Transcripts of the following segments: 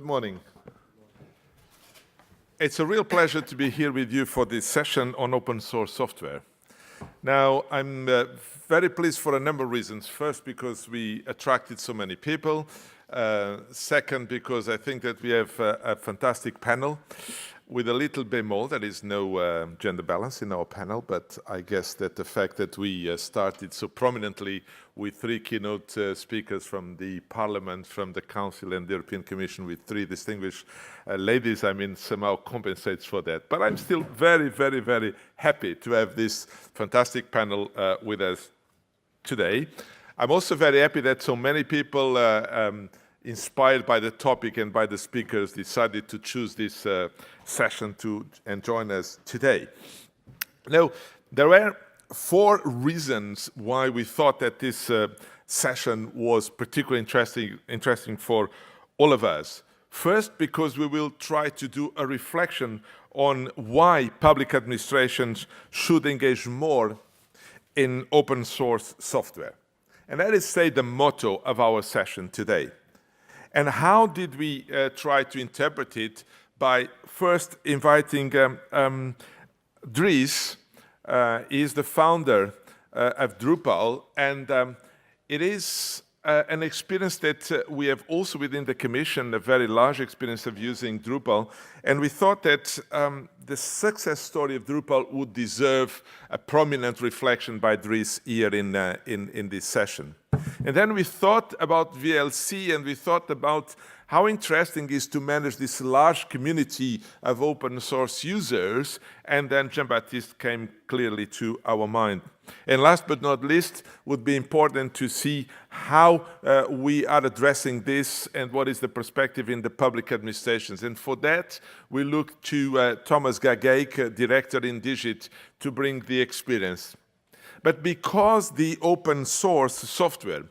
Good morning. It's a real pleasure to be here with you for this session on open source software. Now, I'm very pleased for a number of reasons. First, because we attracted so many people. Second, because I think that we have a fantastic panel with a little bemol. There is no gender balance in our panel, but I guess that the fact that we started so prominently with three keynote speakers from the Parliament, from the Council and the European Commission with three distinguished ladies, I mean, somehow compensates for that. But I'm still very, very, very happy to have this fantastic panel with us today. I'm also very happy that so many people inspired by the topic and by the speakers decided to choose this session and join us today. Now, there were four reasons why we thought that this session was particularly interesting for all of us. First, because we will try to do a reflection on why public administrations should engage more in open source software. And that is, say, the motto of our session today. And how did we try to interpret it? By first inviting Dries. He is the founder of Drupal, and it is an experience that we have also within the Commission, a very large experience of using Drupal, and we thought that the success story of Drupal would deserve a prominent reflection by Dries here in this session. And then we thought about VLC, and we thought about how interesting it is to manage this large community of open source users, and then Jean-Baptiste came clearly to our mind. And last but not least, would be important to see how we are addressing this and what is the perspective in the public administrations. And for that, we look to Thomas Gageik, director in DIGITEC, to bring the experience. But because the open source software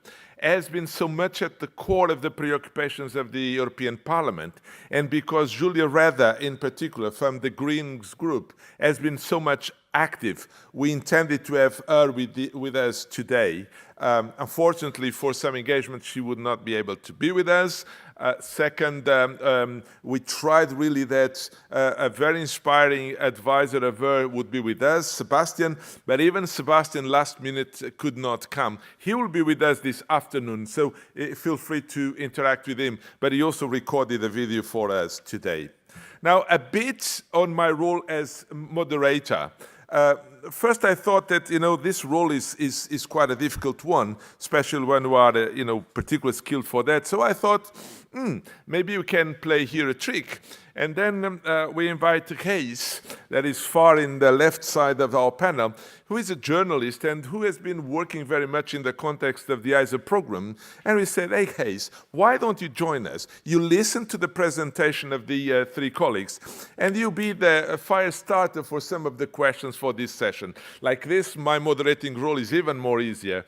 has been so much at the core of the preoccupations of the European Parliament, and because Julia Reda, in particular, from the Greens group, has been so much active, we intended to have her with us today. Unfortunately, for some engagement, she would not be able to be with us. Second, we tried really that a very inspiring advisor of her would be with us, Sebastian, but even Sebastian last minute could not come. He will be with us this afternoon, so feel free to interact with him, but he also recorded a video for us today. Now, a bit on my role as moderator. First, I thought that this role is quite a difficult one, especially when you are particularly skilled for that. So I thought, maybe you can play here a trick. And then we invite Dries, that is far in the left side of our panel, who is a journalist and who has been working very much in the context of the ISA program. And we said, hey, Dries, why don't you join us? You listen to the presentation of the three colleagues, and you'll be the fire starter for some of the questions for this session. Like this, my moderating role is even more easier.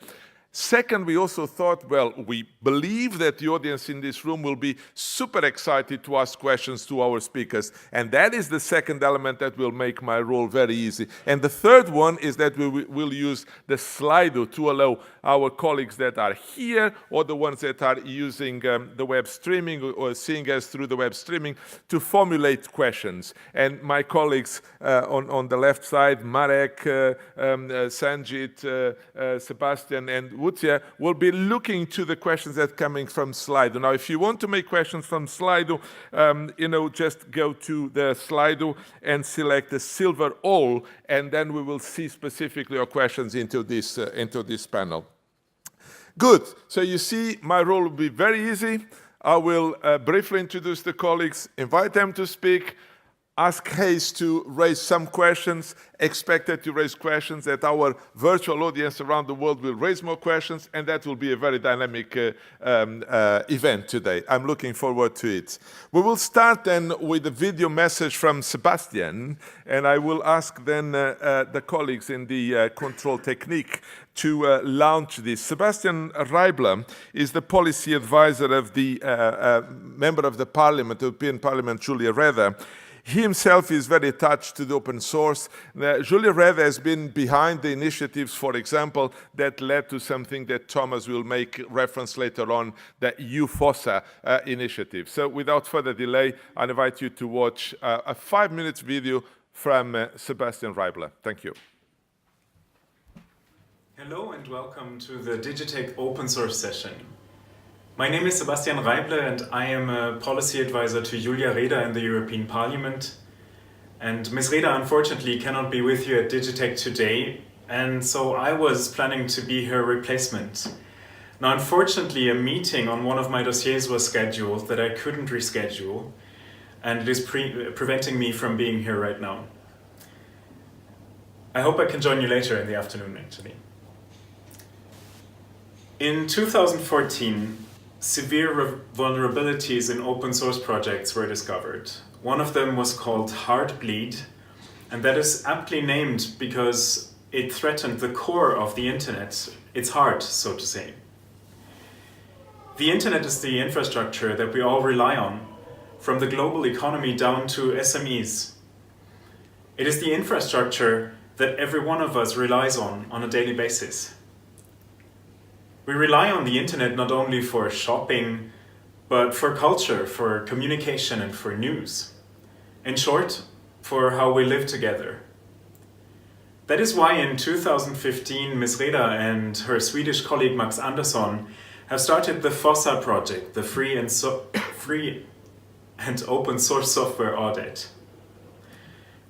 Second, we also thought, well, we believe that the audience in this room will be super excited to ask questions to our speakers. And that is the second element that will make my role very easy. And the third one is that we will use the Slido to allow our colleagues that are here or the ones that are using the web streaming or seeing us through the web streaming to formulate questions. And my colleagues on the left side, Marek, Sanjit, Sebastian, and Wutia will be looking to the questions that are coming from Slido. Now, if you want to make questions from Slido, just go to the Slido and select the silver all, and then we will see specifically your questions into this panel. Good. So you see, my role will be very easy. I will briefly introduce the colleagues, invite them to speak, ask Dries to raise some questions, expected to raise questions, that our virtual audience around the world will raise more questions, and that will be a very dynamic event today. I'm looking forward to it. We will start then with a video message from Sebastian, and I will ask then the colleagues in the control technique to launch this. Sebastian Raible is the policy advisor of the member of the Parliament, European Parliament, Julia Reda. He himself is very attached to the open source. Julia Reda has been behind the initiatives, for example, that led to something that Thomas will make reference later on, the EU-FOSSA initiative. So without further delay, I invite you to watch a 5-minute video from Sebastian Raible. Thank you. Hello and welcome to the DIGITEC open source session. My name is Sebastian Raible and I am a policy advisor to Julia Reda in the European Parliament. And Ms. Reda unfortunately cannot be with you at DIGITEC today, and so I was planning to be her replacement. Now unfortunately a meeting on one of my dossiers was scheduled that I couldn't reschedule, and it is preventing me from being here right now. I hope I can join you later in the afternoon actually. In 2014, severe vulnerabilities in open source projects were discovered. One of them was called Heartbleed, and that is aptly named because it threatened the core of the internet, its heart, so to say. The internet is the infrastructure that we all rely on, from the global economy down to SMEs. It is the infrastructure that every one of us relies on a daily basis. We rely on the internet not only for shopping, but for culture, for communication and for news. In short, for how we live together. That is why in 2015 Ms. Reda and her Swedish colleague Max Andersson have started the FOSSA project, the free and open source software audit.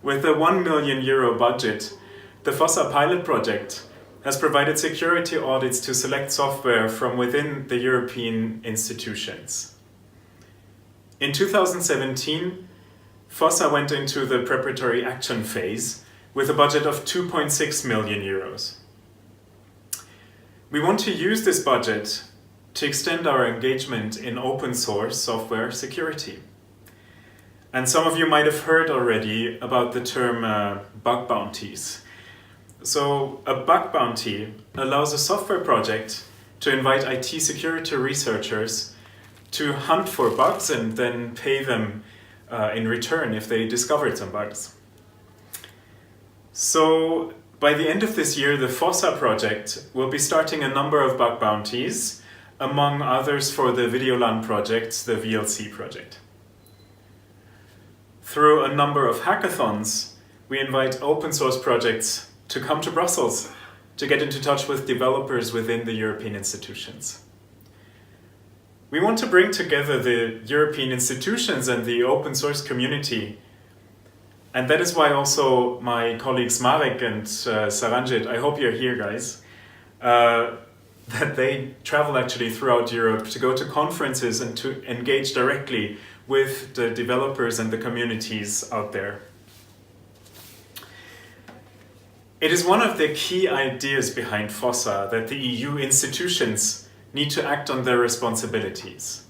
With a €1 million budget, the FOSSA pilot project has provided security audits to select software from within the European institutions. In 2017, FOSSA went into the preparatory action phase with a budget of €2.6 million. We want to use this budget to extend our engagement in open source software security. And some of you might have heard already about the term bug bounties. So a bug bounty allows a software project to invite IT security researchers to hunt for bugs and then pay them in return if they discovered some bugs. So by the end of this year, the FOSSA project will be starting a number of bug bounties, among others for the VideoLAN project, the VLC project. Through a number of hackathons, we invite open source projects to come to Brussels to get into touch with developers within the European institutions. We want to bring together the European institutions and the open source community. And that is why also my colleagues Marek and Saranjit, I hope you're here guys, that they travel actually throughout Europe to go to conferences and to engage directly with the developers and the communities out there. It is one of the key ideas behind FOSSA that the EU institutions need to act on their responsibilities.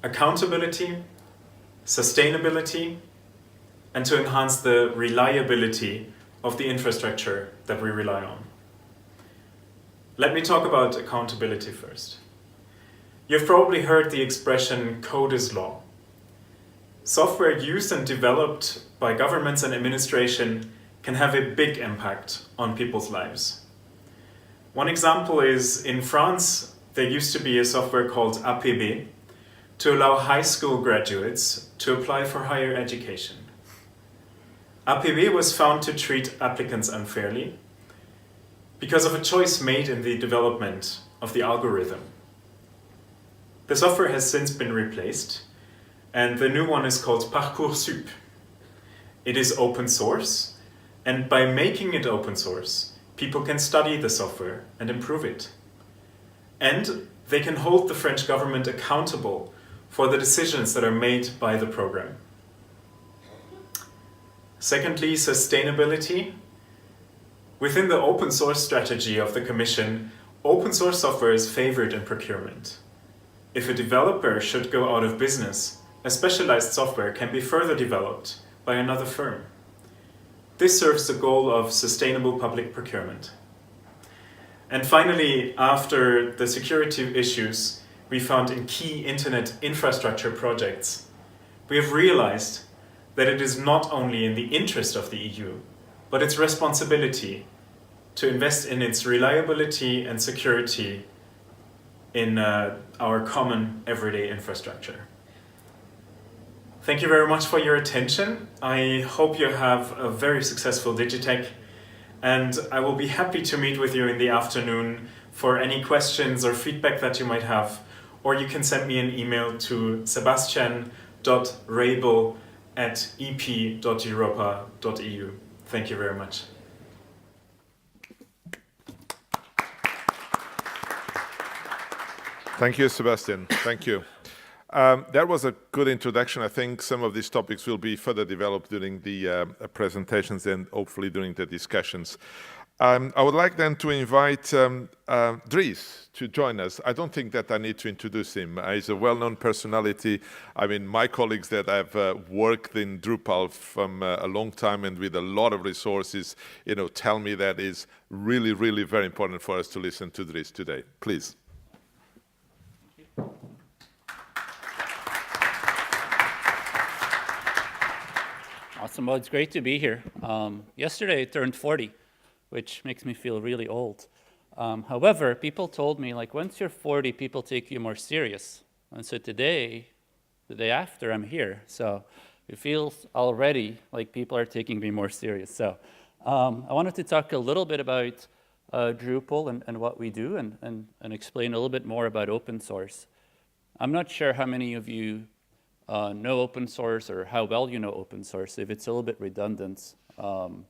Accountability, sustainability, and to enhance the reliability of the infrastructure that we rely on. Let me talk about accountability first. You've probably heard the expression code is law. Software used and developed by governments and administration can have a big impact on people's lives. One example is in France, there used to be a software called APB to allow high school graduates to apply for higher education. APB was found to treat applicants unfairly because of a choice made in the development of the algorithm. The software has since been replaced, and the new one is called Parcoursup. It is open source, and by making it open source, people can study the software and improve it. And they can hold the French government accountable for the decisions that are made by the program. Secondly, sustainability. Within the open source strategy of the Commission, open source software is favored in procurement. If a developer should go out of business, a specialized software can be further developed by another firm. This serves the goal of sustainable public procurement. And finally, after the security issues we found in key internet infrastructure projects, we have realized that it is not only in the interest of the EU, but its responsibility to invest in its reliability and security in our common everyday infrastructure. Thank you very much for your attention. I hope you have a very successful DIGITEC, and I will be happy to meet with you in the afternoon for any questions or feedback that you might have, or you can send me an email to sebastian.raible@ep.europa.eu. Thank you very much. Thank you, Sebastian. Thank you. That was a good introduction. I think some of these topics will be further developed during the presentations and hopefully during the discussions. I would like then to invite Dries to join us. I don't think that I need to introduce him. He's a well-known personality. I mean, my colleagues that have worked in Drupal from a long time and with a lot of resources, tell me that is really, really very important for us to listen to Dries today. Please. Awesome. Well, it's great to be here. Yesterday I turned 40, which makes me feel really old. However, people told me, like, once you're 40, people take you more serious. And so today, the day after, I'm here. So it feels already like people are taking me more serious. So I wanted to talk a little bit about Drupal and what we do and explain a little bit more about open source. I'm not sure how many of you know open source or how well you know open source. If it's a little bit redundant, I'm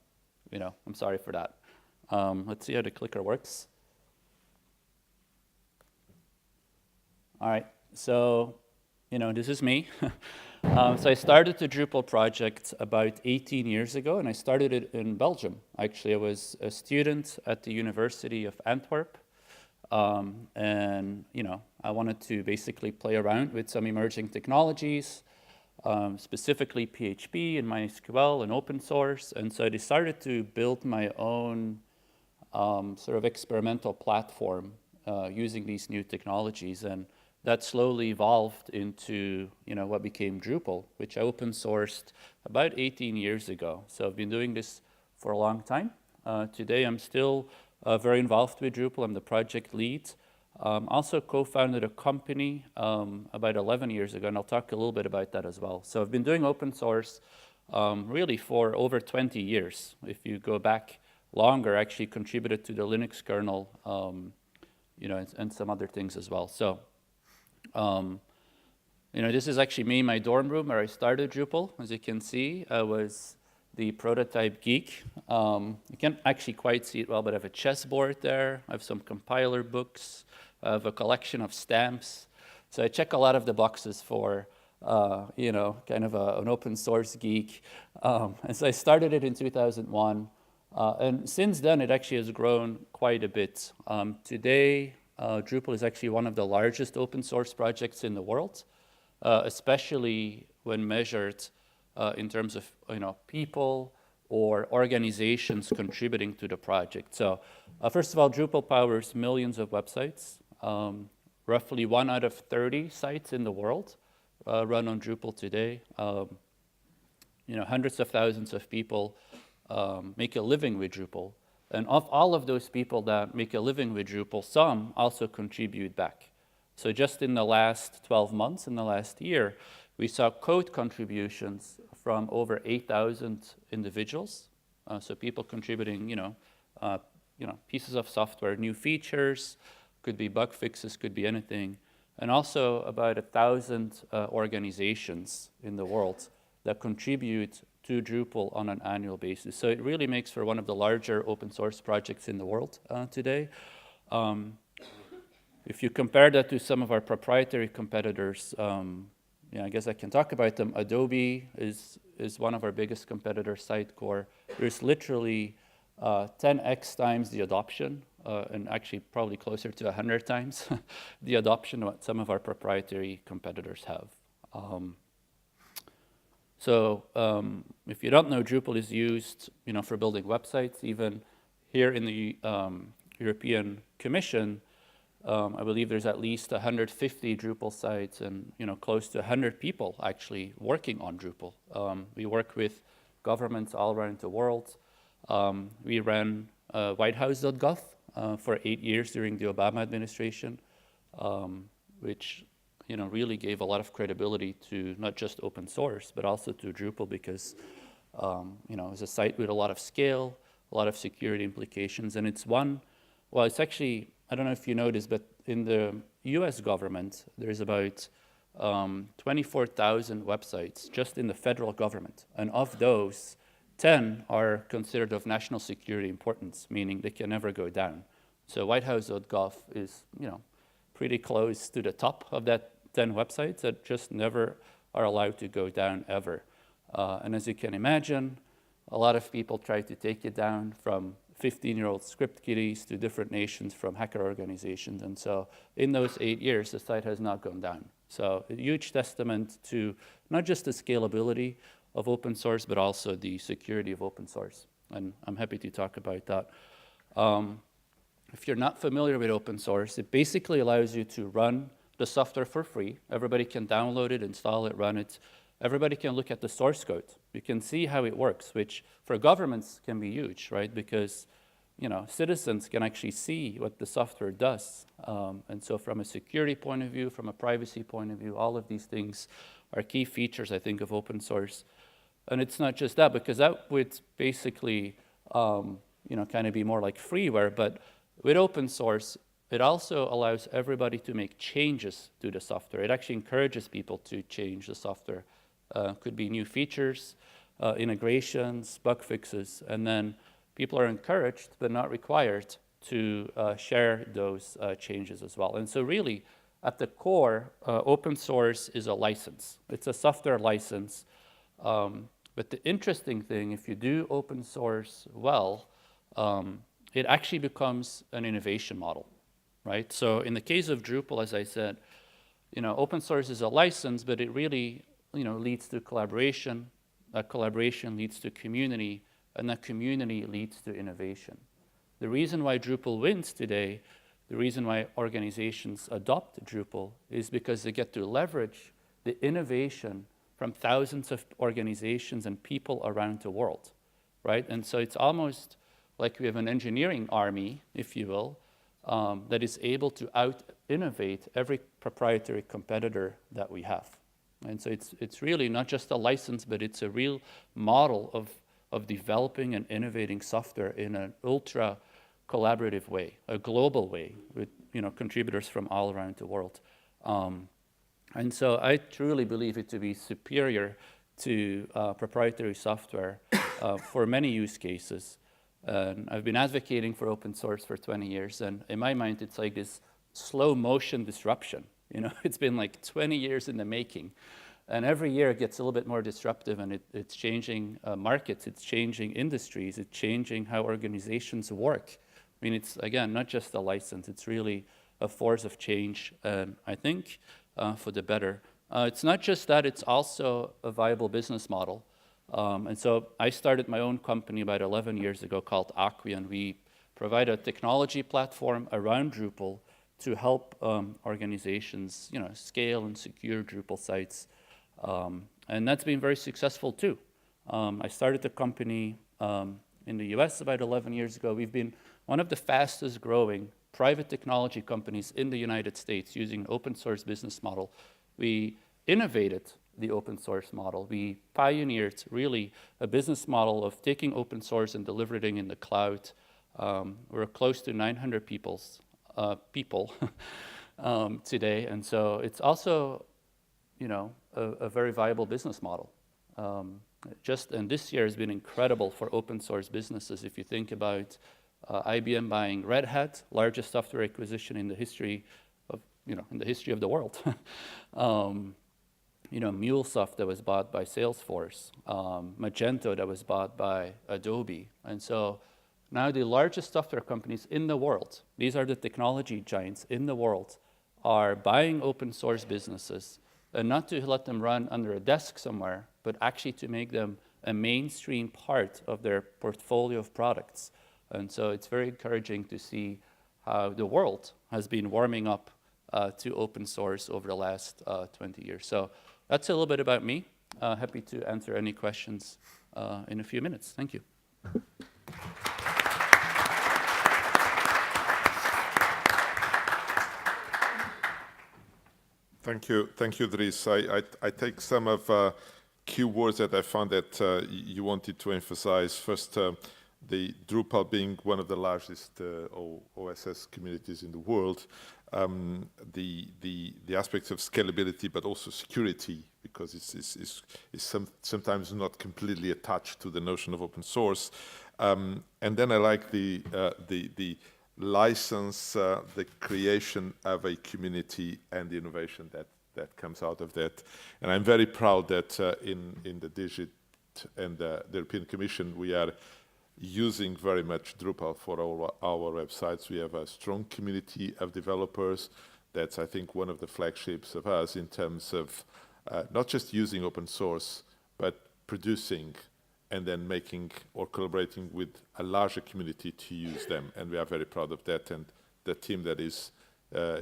sorry for that. Let's see how the clicker works. All right, so, this is me. So I started the Drupal project about 18 years ago, and I started it in Belgium. Actually, I was a student at the University of Antwerp, and I wanted to basically play around with some emerging technologies, specifically PHP and MySQL and open source. And so I decided to build my own sort of experimental platform using these new technologies. And that slowly evolved into what became Drupal, which I open sourced about 18 years ago. So I've been doing this for a long time. Today I'm still very involved with Drupal. I'm the project lead. Also co-founded a company about 11 years ago, and I'll talk a little bit about that as well. So I've been doing open source really for over 20 years. If you go back longer, I actually contributed to the Linux kernel, and some other things as well. So, this is actually me in my dorm room where I started Drupal. As you can see, I was the prototype geek. You can't actually quite see it well, but I have a chessboard there. I have some compiler books. I have a collection of stamps. So I check a lot of the boxes for, kind of an open source geek. And so I started it in 2001. And since then, it actually has grown quite a bit. Today, Drupal is actually one of the largest open source projects in the world, especially when measured in terms of people or organizations contributing to the project. So first of all, Drupal powers millions of websites. Roughly 1 out of 30 sites in the world run on Drupal today. Hundreds of thousands of people make a living with Drupal. And of all of those people that make a living with Drupal, some also contribute back. So just in the last 12 months, in the last year, we saw code contributions from over 8,000 individuals. So people contributing, pieces of software, new features, could be bug fixes, could be anything. And also about 1,000 organizations in the world that contribute to Drupal on an annual basis. So it really makes for one of the larger open source projects in the world today. If you compare that to some of our proprietary competitors, I guess I can talk about them. Adobe is one of our biggest competitors, Sitecore. There's literally 10x times the adoption, and actually probably closer to 100 times the adoption what some of our proprietary competitors have. So if you don't know, Drupal is used for building websites. Even here in the European Commission, I believe there's at least 150 Drupal sites and close to 100 people actually working on Drupal. We work with governments all around the world. We ran whitehouse.gov for 8 years during the Obama administration, which really gave a lot of credibility to not just open source, but also to Drupal because it's a site with a lot of scale, a lot of security implications, and it's it's actually, I don't know if you noticed, but in the US government, there's about 24,000 websites just in the federal government. And of those, 10 are considered of national security importance, meaning they can never go down. So whitehouse.gov is, pretty close to the top of that 10 websites that just never are allowed to go down ever. And as you can imagine, a lot of people try to take it down, from 15-year-old script kiddies to different nations, from hacker organizations. And so in those 8 years, the site has not gone down. So a huge testament to not just the scalability of open source, but also the security of open source. And I'm happy to talk about that. If you're not familiar with open source, it basically allows you to run the software for free. Everybody can download it, install it, run it. Everybody can look at the source code. You can see how it works, which for governments can be huge, right? Because citizens can actually see what the software does. And so from a security point of view, from a privacy point of view, all of these things are key features, I think, of open source. And it's not just that, because that would basically kind of be more like freeware. But with open source, it also allows everybody to make changes to the software. It actually encourages people to change the software. Could be new features, integrations, bug fixes, and then people are encouraged but not required to share those changes as well. And so really, at the core, open source is a license. It's a software license. But the interesting thing, if you do open source well, it actually becomes an innovation model, right? So in the case of Drupal, as I said, open source is a license, but it really leads to collaboration. That collaboration leads to community, and that community leads to innovation. The reason why Drupal wins today, the reason why organizations adopt Drupal, is because they get to leverage the innovation from thousands of organizations and people around the world, right? And so it's almost like we have an engineering army, if you will, that is able to out-innovate every proprietary competitor that we have. And so it's really not just a license, but it's a real model of developing and innovating software in an ultra collaborative way, a global way, with contributors from all around the world. And so I truly believe it to be superior to proprietary software for many use cases. And I've been advocating for open source for 20 years, and in my mind, it's like this slow motion disruption. It's been like 20 years in the making. And every year it gets a little bit more disruptive, and it's changing markets, it's changing industries, it's changing how organizations work. I mean, it's, again, not just a license, it's really a force of change, I think, for the better. It's not just that, it's also a viable business model. And so I started my own company about 11 years ago called Acquia, and we provide a technology platform around Drupal to help organizations, scale and secure Drupal sites. And that's been very successful too. I started the company in the US about 11 years ago. We've been one of the fastest growing private technology companies in the United States using an open source business model. We innovated the open source model. We pioneered really a business model of taking open source and delivering it in the cloud. We're close to 900 people today, and so it's also, a very viable business model. And this year has been incredible for open source businesses. If you think about IBM buying Red Hat, largest software acquisition in the history of, the world. MuleSoft that was bought by Salesforce, Magento that was bought by Adobe. And so now the largest software companies in the world, these are the technology giants in the world, are buying open source businesses, and not to let them run under a desk somewhere, but actually to make them a mainstream part of their portfolio of products. And so it's very encouraging to see how the world has been warming up to open source over the last 20 years. So that's a little bit about me. Happy to answer any questions in a few minutes. Thank you. Thank you, Dries. I take some of key words that I found that you wanted to emphasize. First, the Drupal being one of the largest OSS communities in the world, the aspects of scalability, but also security, because it's sometimes not completely attached to the notion of open source. And then I like the license, the creation of a community and the innovation that comes out of that. And I'm very proud that in the DIGIT and the European Commission, we are using very much Drupal for our websites. We have a strong community of developers. That's, I think, one of the flagships of us in terms of not just using open source, but producing and then making or collaborating with a larger community to use them. And we are very proud of that. And the team that is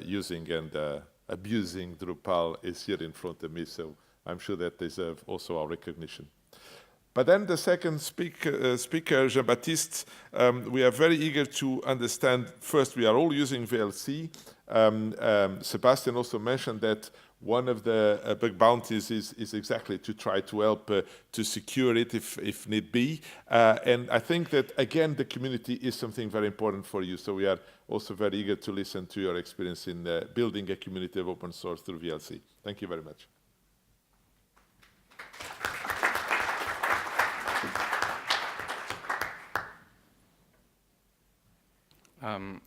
using and abusing Drupal is here in front of me. So I'm sure that deserves also our recognition. But then the second speaker, Jean-Baptiste, we are very eager to understand, first, we are all using VLC. Sebastian also mentioned that one of the big bounties is exactly to try to help to secure it if need be. And I think that, again, the community is something very important for you. So we are also very eager to listen to your experience in building a community of open source through VLC. Thank you very much.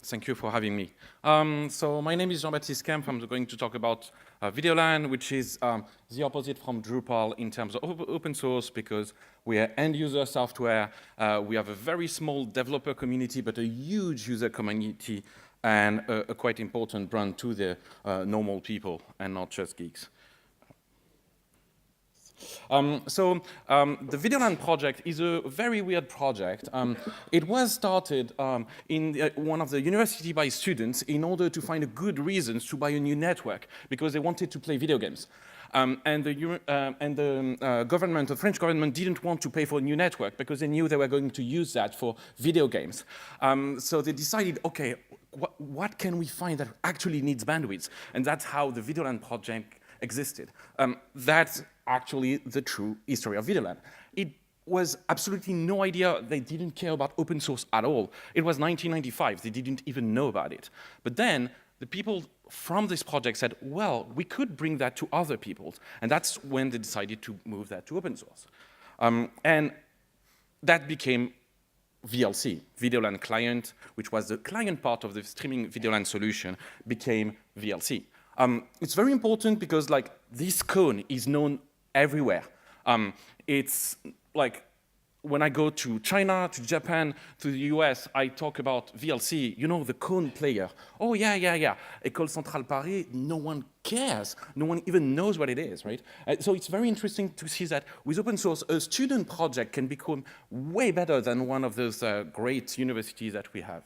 Thank you for having me. So my name is Jean-Baptiste Kempf. I'm going to talk about VideoLAN, which is the opposite from Drupal in terms of open source, because we are end-user software. We have a very small developer community, but a huge user community and a quite important brand to the normal people and not just geeks. The VideoLAN project is a very weird project. It was started in one of the university by students in order to find a good reasons to buy a new network because they wanted to play video games. And the government, the French government, didn't want to pay for a new network because they knew they were going to use that for video games. So they decided, okay, what can we find that actually needs bandwidth? And that's how the VideoLAN project existed. That's actually the true history of VideoLAN. It was absolutely no idea. They didn't care about open source at all. It was 1995. They didn't even know about it. But then the people from this project said, well, we could bring that to other people. And that's when they decided to move that to open source. And that became VLC, VideoLAN client, which was the client part of the streaming VideoLAN solution, became VLC. It's very important because like this cone is known everywhere. It's like when I go to China, to Japan, to the US, I talk about VLC, you know, the cone player. Oh, yeah. École Centrale Paris, no one cares. No one even knows what it is, right? So it's very interesting to see that with open source, a student project can become way better than one of those great universities that we have.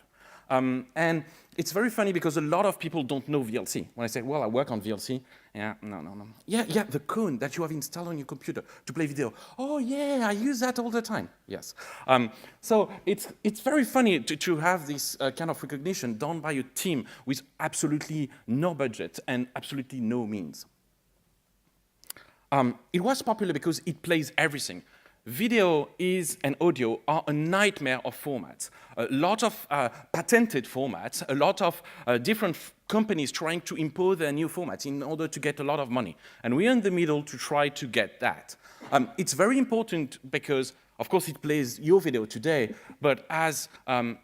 And it's very funny because a lot of people don't know VLC. When I say, well, I work on VLC, no. Yeah, the cone that you have installed on your computer to play video. Oh, yeah, I use that all the time. Yes. So it's very funny to have this kind of recognition done by a team with absolutely no budget and absolutely no means. It was popular because it plays everything. Video and audio are a nightmare of formats. A lot of patented formats, a lot of different companies trying to impose their new formats in order to get a lot of money. And we're in the middle to try to get that. It's very important because, of course, it plays your video today, but as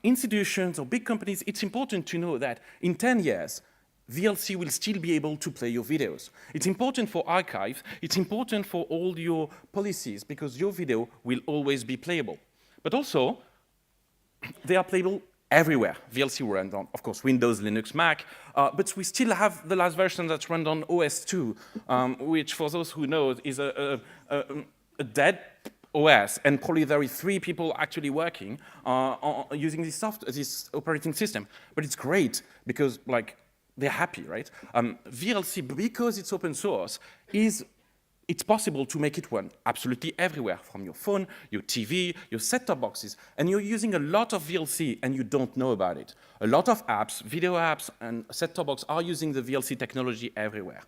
institutions or big companies, it's important to know that in 10 years, VLC will still be able to play your videos. It's important for archive. It's important for all your policies because your video will always be playable. But also, they are playable everywhere. VLC runs on, of course, Windows, Linux, Mac, but we still have the last version that's run on OS 2, which, for those who know, is a dead OS, and probably there are 3 people actually working using this operating system. But it's great because, like, they're happy, right? VLC, because it's open source, it's possible to make it run absolutely everywhere, from your phone, your TV, your set-top boxes. And you're using a lot of VLC and you don't know about it. A lot of apps, video apps and set-top box are using the VLC technology everywhere.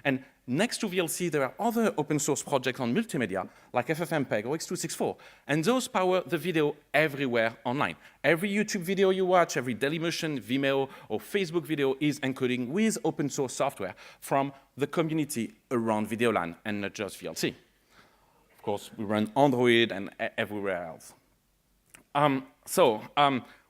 And next to VLC, there are other open source projects on multimedia, like FFmpeg or X264. And those power the video everywhere online. Every YouTube video you watch, every Dailymotion, Vimeo, or Facebook video is encoding with open source software from the community around VideoLAN and not just VLC. Of course, we run Android and everywhere else.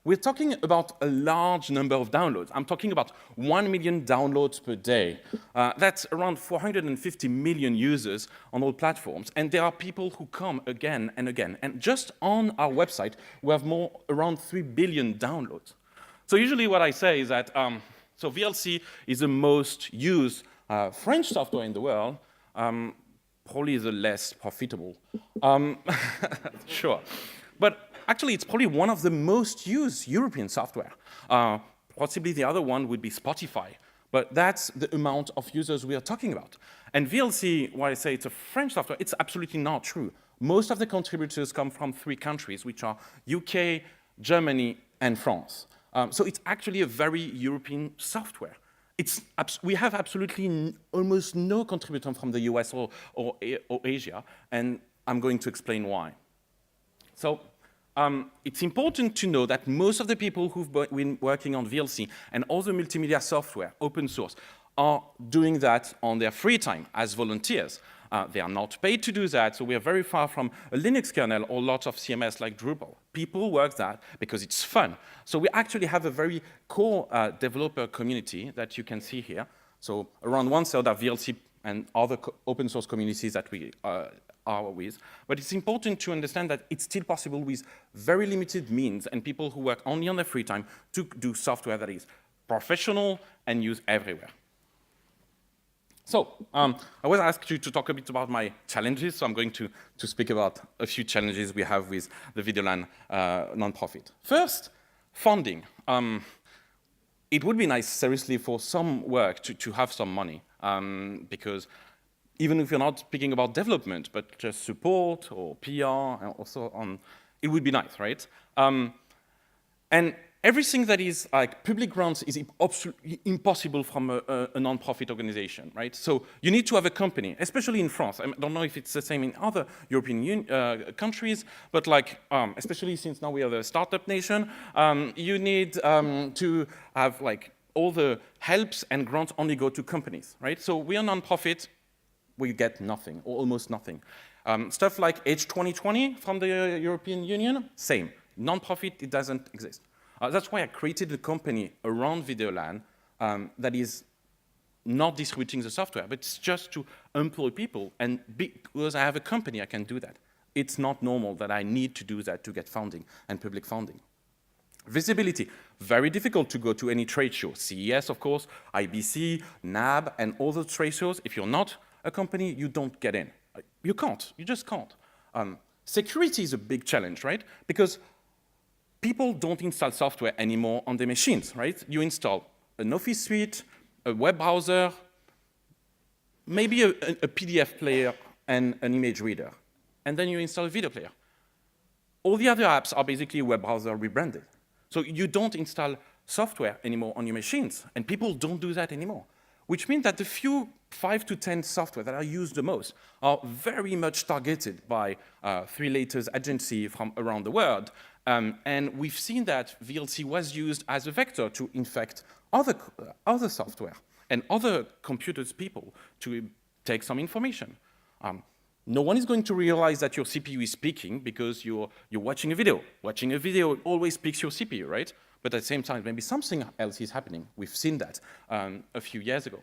We're talking about a large number of downloads. I'm talking about 1 million downloads per day. That's around 450 million users on all platforms. And there are people who come again and again. And just on our website, we have around 3 billion downloads. So usually what I say is that, so VLC is the most used French software in the world, probably the less profitable. Sure. But actually, it's probably one of the most used European software. Possibly the other one would be Spotify. But that's the amount of users we are talking about. And VLC, while I say it's a French software, it's absolutely not true. Most of the contributors come from 3 countries, which are UK, Germany, and France. So it's actually a very European software. We have absolutely almost no contributor from the US or Asia, and I'm going to explain why. So it's important to know that most of the people who've been working on VLC and other multimedia software, open source, are doing that on their free time as volunteers. They are not paid to do that, so we are very far from a Linux kernel or lots of CMS like Drupal. People work that because it's fun. So we actually have a very core developer community that you can see here. So around 1/3 are VLC and other open source communities that we are with. But it's important to understand that it's still possible with very limited means and people who work only on their free time to do software that is professional and used everywhere. So I was asked you to talk a bit about my challenges, so I'm going to speak about a few challenges we have with the VideoLAN nonprofit. First, funding. It would be nice, seriously, for some work to have some money, because even if you're not speaking about development, but just support or PR and also on, it would be nice, right? And everything that is like public grants is absolutely impossible from a non-profit organization, right? So you need to have a company, especially in France. I don't know if it's the same in other European countries, but like, especially since now we are the startup nation, you need to have like all the helps and grants only go to companies, right? So we are non-profit, we get nothing, or almost nothing. Stuff like H2020 from the European Union, same. Non-profit, it doesn't exist. That's why I created a company around VideoLAN that is not distributing the software, but it's just to employ people. And because I have a company, I can do that. It's not normal that I need to do that to get funding and public funding. Visibility, very difficult to go to any trade show. CES, of course, IBC, NAB, and all the trade shows. If you're not a company, you don't get in. You can't, you just can't. Security is a big challenge, right? Because people don't install software anymore on their machines, right? You install an Office suite, a web browser, maybe a PDF player and an image reader. And then you install a video player. All the other apps are basically a web browser rebranded. So you don't install software anymore on your machines, and people don't do that anymore, which means that the few 5 to 10 software that are used the most are very much targeted by 3-letters agency from around the world. And we've seen that VLC was used as a vector to infect other software and other computers people to take some information. No one is going to realize that your CPU is speaking because you're watching a video. Watching a video always speaks your CPU, right? But at the same time, maybe something else is happening. We've seen that a few years ago.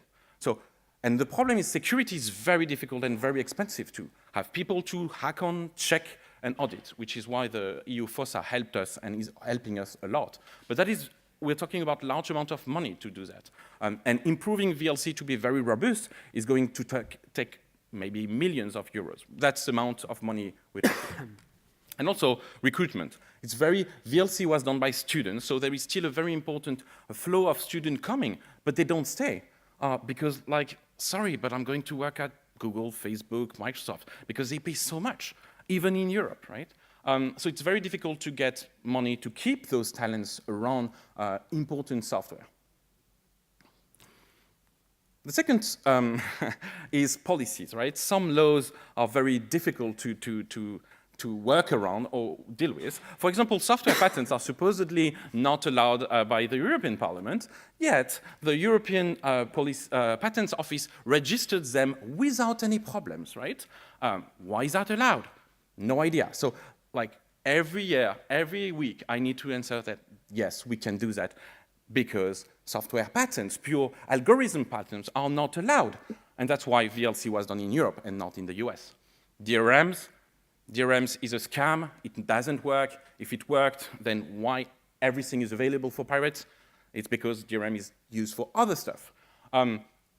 And the problem is security is very difficult and very expensive to have people to hack on, check, and audit, which is why the EU-FOSSA helped us and is helping us a lot. But that is, we're talking about large amount of money to do that. And improving VLC to be very robust is going to take maybe millions of euros. That's the amount of money we're talking. And also recruitment. It's VLC was done by students, so there is still a very important flow of students coming, but they don't stay. Because like, sorry, but I'm going to work at Google, Facebook, Microsoft, because they pay so much, even in Europe, right? So it's very difficult to get money to keep those talents around important software. The second is policies, right? Some laws are very difficult to work around or deal with. For example, software patents are supposedly not allowed by the European Parliament, yet the European Patents Office registered them without any problems, right? Why is that allowed? No idea. So, like, every year, every week, I need to answer that, yes, we can do that, because software patents, pure algorithm patents, are not allowed. And that's why VLC was done in Europe and not in the US. DRMs is a scam. It doesn't work. If it worked, then why everything is available for pirates? It's because DRM is used for other stuff.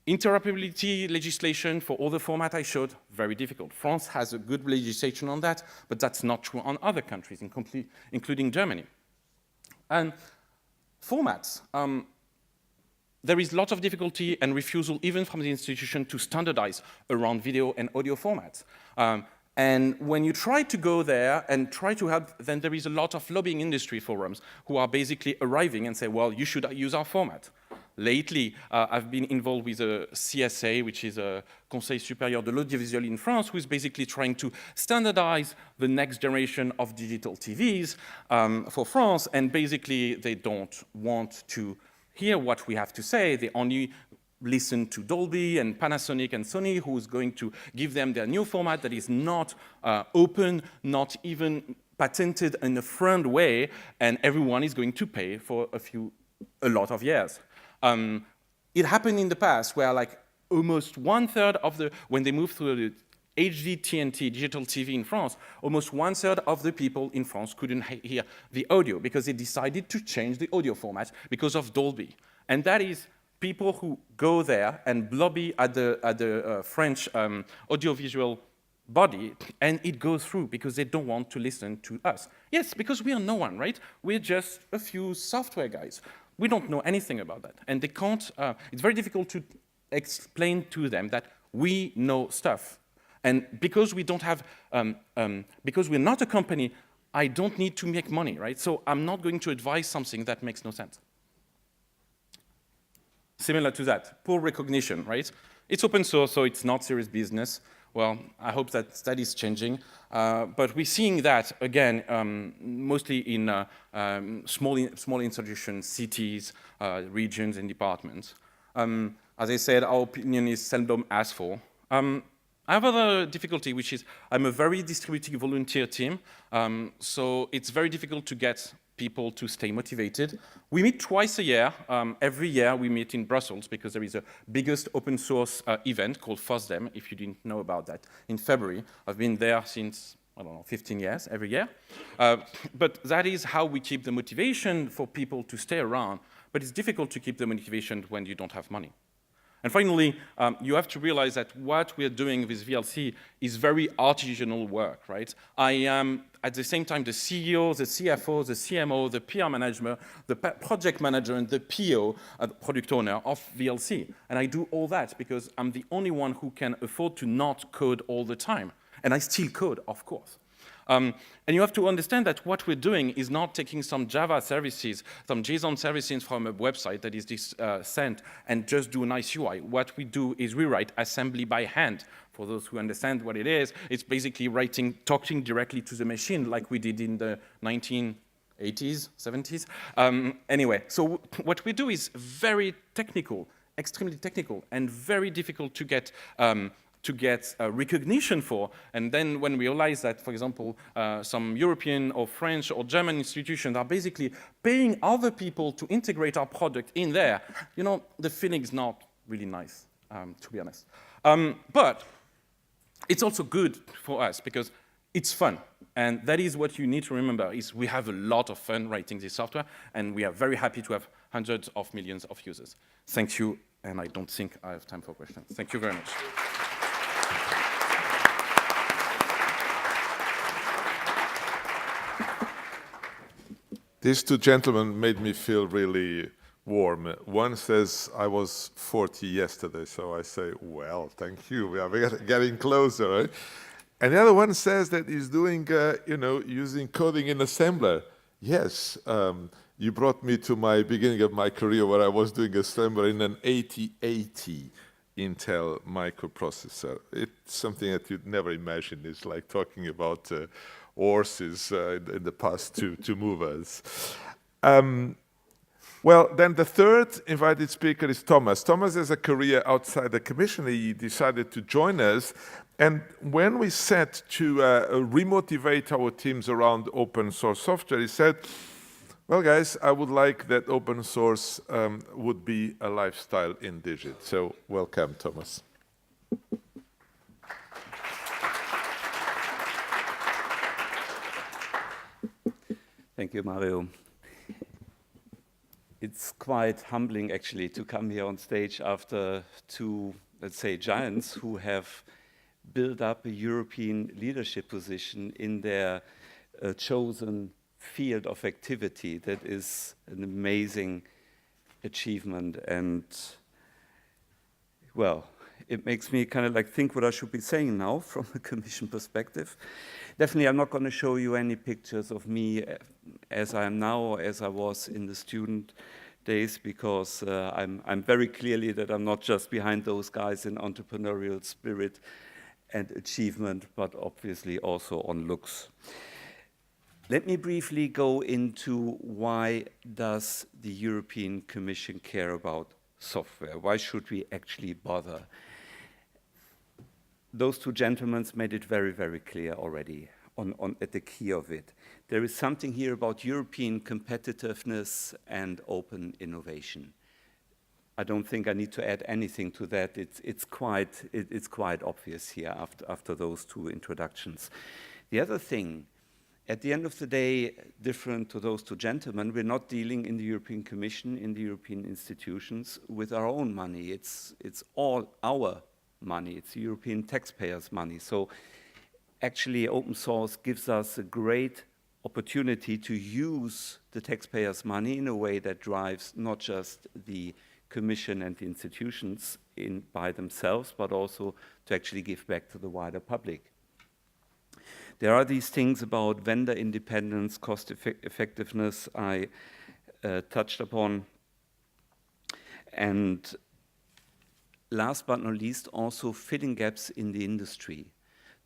Interoperability legislation for all the format I showed, very difficult. France has a good legislation on that, but that's not true on other countries, including Germany. And formats. There is lots of difficulty and refusal even from the institution to standardize around video and audio formats. And when you try to go there and try to help, then there is a lot of lobbying industry forums who are basically arriving and say, well, you should use our format. Lately, I've been involved with a CSA, which is a Conseil Supérieur de l'Audiovisuel in France, who is basically trying to standardize the next generation of digital TVs for France, and basically they don't want to hear what we have to say. They only listen to Dolby and Panasonic and Sony, who's going to give them their new format that is not open, not even patented in a friend way, and everyone is going to pay for a lot of years. It happened in the past where like almost 1/3 of when they moved to the HD TNT, digital TV in France, almost 1/3 of the people in France couldn't hear the audio because they decided to change the audio format because of Dolby. And that is people who go there and lobby at the French audiovisual body, and it goes through because they don't want to listen to us. Yes, because we are no one, right? We're just a few software guys. We don't know anything about that. And they can't, it's very difficult to explain to them that we know stuff. And because we don't have, because we're not a company, I don't need to make money, right? So I'm not going to advise something that makes no sense. Similar to that, poor recognition, right? It's open source, so it's not serious business. Well, I hope that is changing. But we're seeing that, again, mostly in small institutions, cities, regions, and departments. As I said, our opinion is seldom asked for. I have another difficulty, which is I'm a very distributed volunteer team, so it's very difficult to get people to stay motivated. We meet twice a year. Every year we meet in Brussels because there is a biggest open source event called FOSDEM, if you didn't know about that, in February. I've been there since, I don't know, 15 years, every year. But that is how we keep the motivation for people to stay around. But it's difficult to keep the motivation when you don't have money. And finally, you have to realize that what we're doing with VLC is very artisanal work, right? I am, at the same time, the CEO, the CFO, the CMO, the PR manager, the project manager, and the PO, product owner of VLC. And I do all that because I'm the only one who can afford to not code all the time. And I still code, of course. And you have to understand that what we're doing is not taking some Java services, some JSON services from a website that is sent and just do a nice UI. What we do is we write assembly by hand. For those who understand what it is, it's basically talking directly to the machine like we did in the 1980s, 70s. Anyway, so what we do is very technical, extremely technical, and very difficult to get recognition for. And then when we realize that, for example, some European or French or German institutions are basically paying other people to integrate our product in there, you know, the feeling's not really nice, to be honest. But it's also good for us because it's fun. And that is what you need to remember, is we have a lot of fun writing this software, and we are very happy to have hundreds of millions of users. Thank you, and I don't think I have time for questions. Thank you very much. These two gentlemen made me feel really warm. One says I was 40 yesterday, so I say, well, thank you. We are getting closer, right? And the other one says that he's doing, using coding in assembler. Yes, you brought me to my beginning of my career where I was doing assembler in an 8080 Intel microprocessor. It's something that you'd never imagine. It's like talking about horses in the past to movers. Well, then the third invited speaker is Thomas. Thomas has a career outside the Commission. He decided to join us. And when we set to remotivate our teams around open source software, he said, well, guys, I would like that open source would be a lifestyle in Digit. So welcome, Thomas. Thank you, Mario. It's quite humbling, actually, to come here on stage after two, let's say, giants who have built up a European leadership position in their chosen field of activity. That is an amazing achievement. And, well, it makes me kind of like think what I should be saying now from a Commission perspective. Definitely, I'm not going to show you any pictures of me as I am now or as I was in the student days, because I'm very clearly that I'm not just behind those guys in entrepreneurial spirit and achievement, but obviously also on looks. Let me briefly go into why does the European Commission care about software? Why should we actually bother? Those two gentlemen made it very, very clear already at the key of it. There is something here about European competitiveness and open innovation. I don't think I need to add anything to that. It's quite obvious here after those two introductions. The other thing, at the end of the day, different to those two gentlemen, we're not dealing in the European Commission, in the European institutions, with our own money. It's all our money. It's European taxpayers' money. So actually, open source gives us a great opportunity to use the taxpayers' money in a way that drives not just the Commission and the institutions by themselves, but also to actually give back to the wider public. There are these things about vendor independence, cost effectiveness I touched upon, and last but not least, also filling gaps in the industry.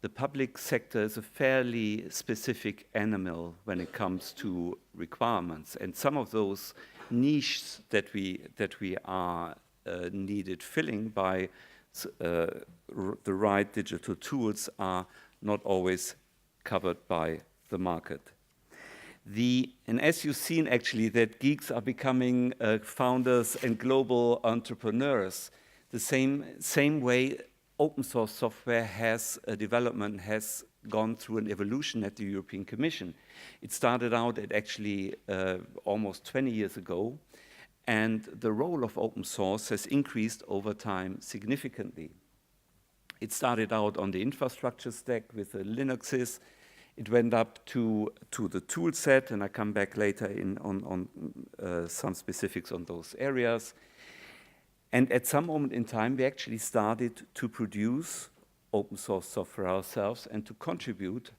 The public sector is a fairly specific animal when it comes to requirements, and some of those niches that we are needed filling by the right digital tools are not always covered by the market. And as you've seen, actually, that geeks are becoming founders and global entrepreneurs, the same way open source software development has gone through an evolution at the European Commission. It started out at actually almost 20 years ago, and the role of open source has increased over time significantly. It started out on the infrastructure stack with the Linuxes. It went up to the tool set, and I come back later on some specifics on those areas. And at some moment in time, we actually started to produce open source software ourselves and to contribute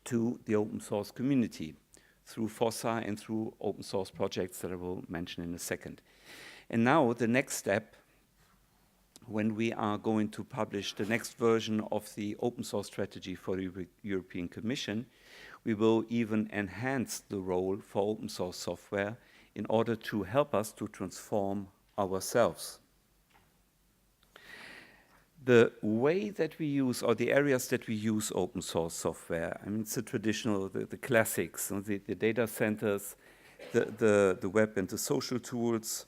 to the open source community through FOSSA and through open source projects that I will mention in a second. And now the next step, when we are going to publish the next version of the open source strategy for the European Commission, we will even enhance the role for open source software in order to help us to transform ourselves. The way that we use, or the areas that we use open source software, I mean, it's the traditional, the classics, the data centers, the web and the social tools.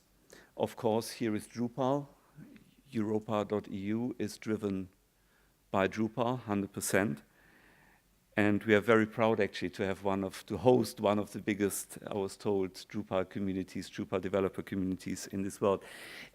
Of course, here is Drupal. Europa.eu is driven by Drupal, 100%. And we are very proud, actually, to host one of the biggest, I was told, Drupal communities, Drupal developer communities in this world.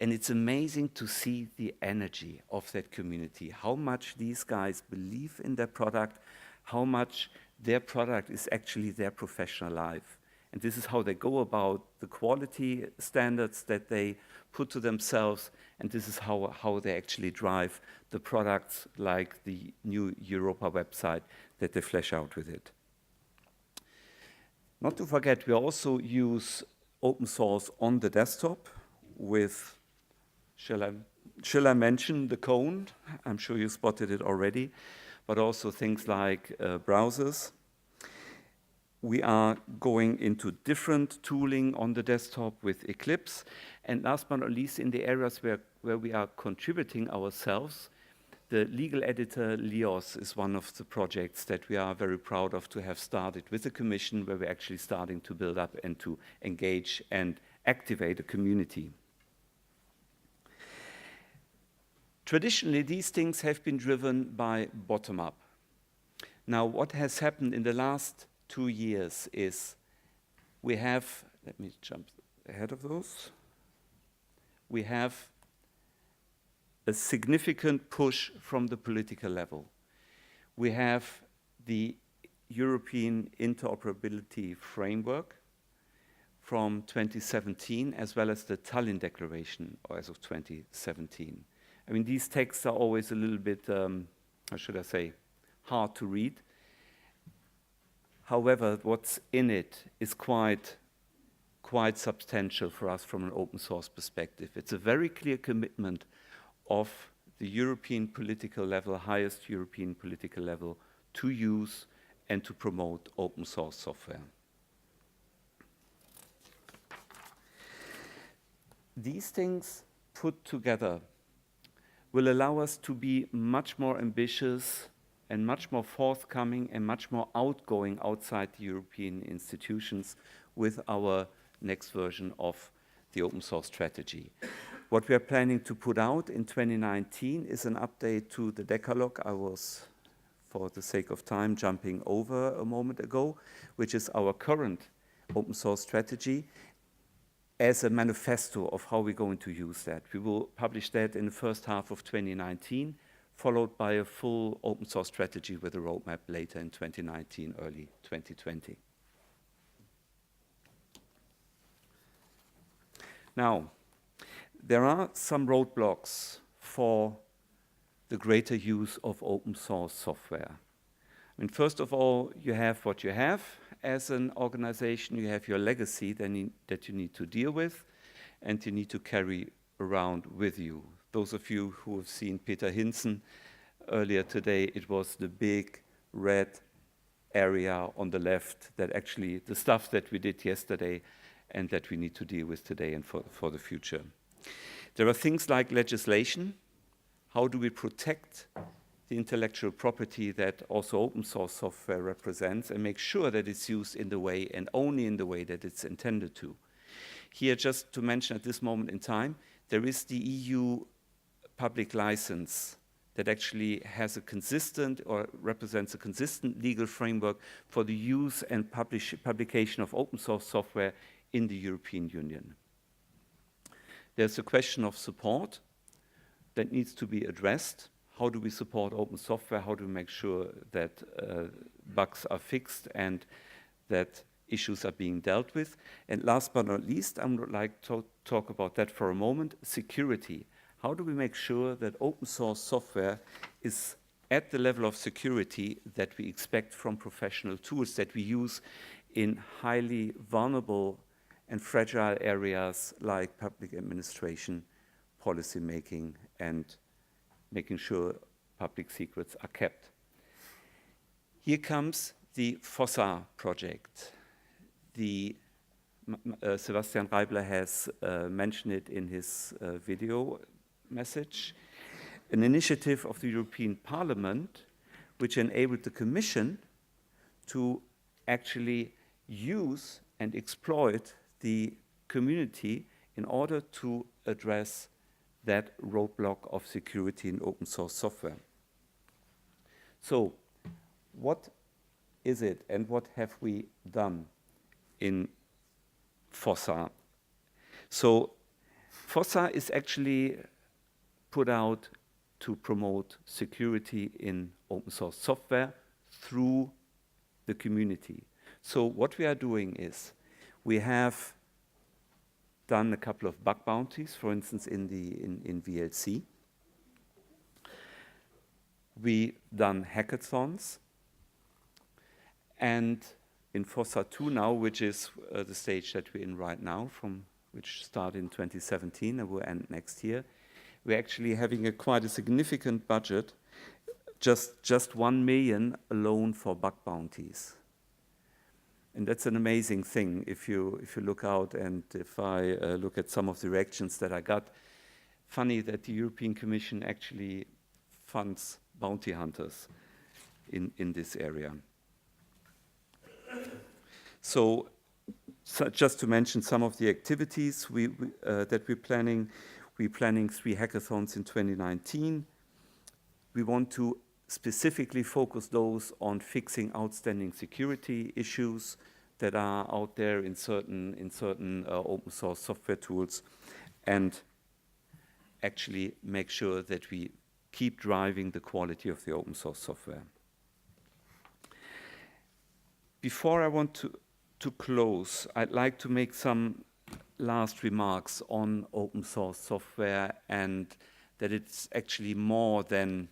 And it's amazing to see the energy of that community, how much these guys believe in their product, how much their product is actually their professional life. And this is how they go about the quality standards that they put to themselves, and this is how they actually drive the products like the new Europa website that they flesh out with it. Not to forget, we also use open source on the desktop with, shall I mention the cone? I'm sure you spotted it already, but also things like browsers. We are going into different tooling on the desktop with Eclipse. And last but not least, in the areas where we are contributing ourselves, the legal editor Leos is one of the projects that we are very proud of to have started with the Commission, where we're actually starting to build up and to engage and activate a community. Traditionally, these things have been driven by bottom-up. Now, what has happened in the last 2 years is we have, let me jump ahead of those, we have a significant push from the political level. We have the European Interoperability Framework from 2017, as well as the Tallinn Declaration as of 2017. I mean, these texts are always a little bit, how should I say, hard to read. However, what's in it is quite substantial for us from an open source perspective. It's a very clear commitment of the European political level, highest European political level, to use and to promote open source software. These things put together will allow us to be much more ambitious and much more forthcoming and much more outgoing outside the European institutions with our next version of the open source strategy. What we are planning to put out in 2019 is an update to the Decalogue. I was, for the sake of time, jumping over a moment ago, which is our current open source strategy, as a manifesto of how we're going to use that. We will publish that in the first half of 2019, followed by a full open source strategy with a roadmap later in 2019, early 2020. Now, there are some roadblocks for the greater use of open source software. I mean, first of all, you have what you have as an organization. You have your legacy that you need to deal with and you need to carry around with you. Those of you who have seen Peter Hinsen earlier today, it was the big red area on the left that actually, the stuff that we did yesterday and that we need to deal with today and for the future. There are things like legislation. How do we protect the intellectual property that also open source software represents and make sure that it's used in the way and only in the way that it's intended to? Here, just to mention at this moment in time, there is the EU public license that actually has a consistent or represents a consistent legal framework for the use and publication of open source software in the European Union. There's a question of support that needs to be addressed. How do we support open software? How do we make sure that bugs are fixed and that issues are being dealt with? And last but not least, I would like to talk about that for a moment, security. How do we make sure that open source software is at the level of security that we expect from professional tools that we use in highly vulnerable and fragile areas like public administration, policy making, and making sure public secrets are kept? Here comes the FOSSA project. Sebastian Raible has mentioned it in his video message, an initiative of the European Parliament which enabled the Commission to actually use and exploit the community in order to address that roadblock of security in open source software. So, what is it and what have we done in FOSSA? So, FOSSA is actually put out to promote security in open source software through the community. So what we are doing is We have done a couple of bug bounties, for instance, in VLC. We've done hackathons. And in FOSSA 2 now, which is the stage that we're in right now, which started in 2017 and will end next year, we're actually having quite a significant budget, just 1 million alone for bug bounties. And that's an amazing thing if you look out, and if I look at some of the reactions that I got. Funny that the European Commission actually funds bounty hunters in this area. So just to mention some of the activities that we're planning 3 hackathons in 2019. We want to specifically focus those on fixing outstanding security issues that are out there in certain open source software tools, and actually make sure that we keep driving the quality of the open source software. Before I want to close, I'd like to make some last remarks on open source software, and that it's actually more than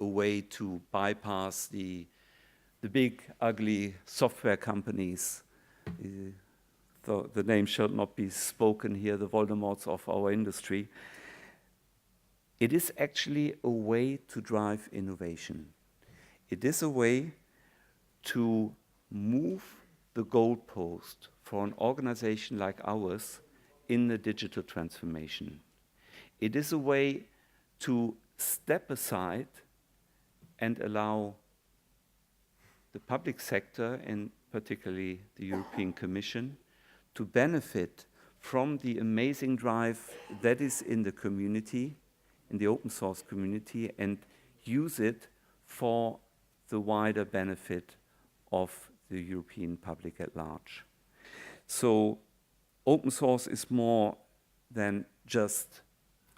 a way to bypass the big, ugly software companies. The name shall not be spoken here, the Voldemorts of our industry. It is actually a way to drive innovation. It is a way to move the goalpost for an organization like ours in the digital transformation. It is a way to step aside and allow the public sector, and particularly the European Commission, to benefit from the amazing drive that is in the community, in the open source community, and use it for the wider benefit of the European public at large. So open source is more than just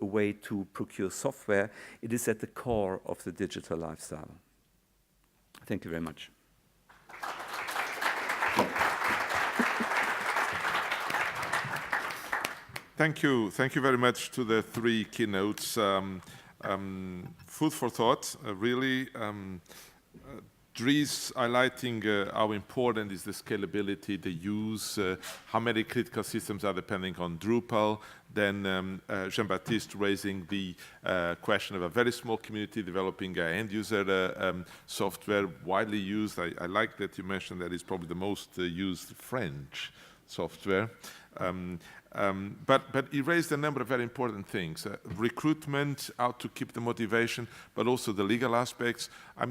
a way to procure software. It is at the core of the digital lifestyle. Thank you very much. Thank you. Thank you very much to the 3 keynotes. Food for thought, really. Dries highlighting how important is the scalability, the use, how many critical systems are depending on Drupal. Then Jean-Baptiste raising the question of a very small community developing end-user software widely used. I like that you mentioned that it's probably the most used French software. But he raised a number of very important things. Recruitment, how to keep the motivation, but also the legal aspects.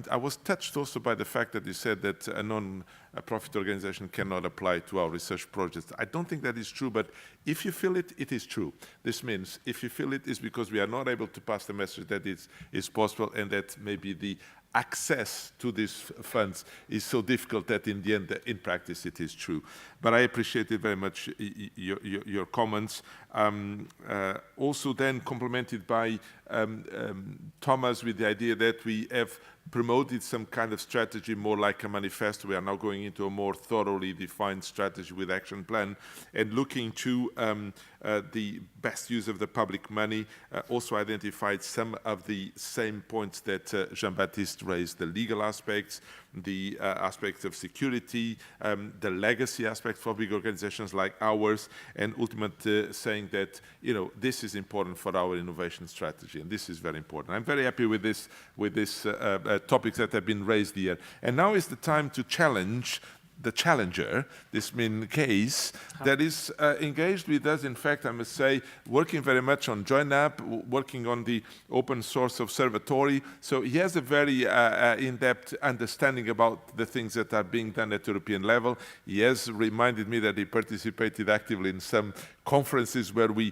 I was touched also by the fact that he said that a non-profit organization cannot apply to our research projects. I don't think that is true, but if you feel it, it is true. This means if you feel it is because we are not able to pass the message that it is possible, and that maybe the access to these funds is so difficult that in the end, in practice, it is true. But I appreciated very much your comments. Also then complemented by Thomas with the idea that we have promoted some kind of strategy more like a manifesto. We are now going into a more thoroughly defined strategy with action plan and looking to the best use of the public money. Also identified some of the same points that Jean-Baptiste raised, the legal aspects, the aspects of security, the legacy aspect for big organizations like ours, and ultimately saying that, you know, this is important for our innovation strategy, and this is very important. I'm very happy with this topics that have been raised here. And now is the time to challenge the challenger, this mean case, that is engaged with us, in fact, I must say, working very much on JoinUp, working on the open source observatory. So he has a very in-depth understanding about the things that are being done at European level. He has reminded me that he participated actively in some conferences where we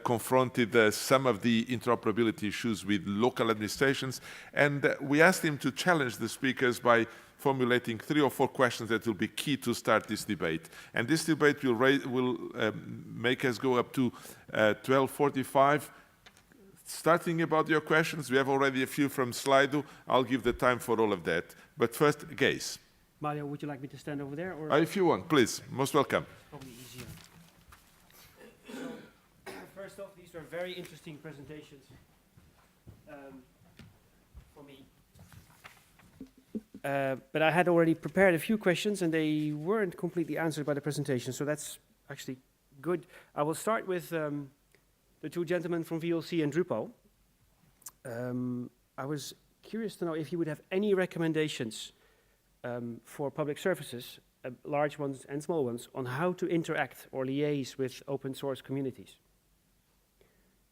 confronted some of the interoperability issues with local administrations. And we asked him to challenge the speakers by formulating 3 or 4 questions that will be key to start this debate. And this debate will make us go up to 12:45. Starting about your questions, we have already a few from Slido. I'll give the time for all of that. But first, Gaze. Mario, would you like me to stand over there? Or If you want, please. Most welcome. probably easier. So, first off, these were very interesting presentations for me. But I had already prepared a few questions, and they weren't completely answered by the presentation, so that's actually good. I will start with the two gentlemen from VLC and Drupal. I was curious to know if you would have any recommendations for public services, large ones and small ones, on how to interact or liaise with open source communities.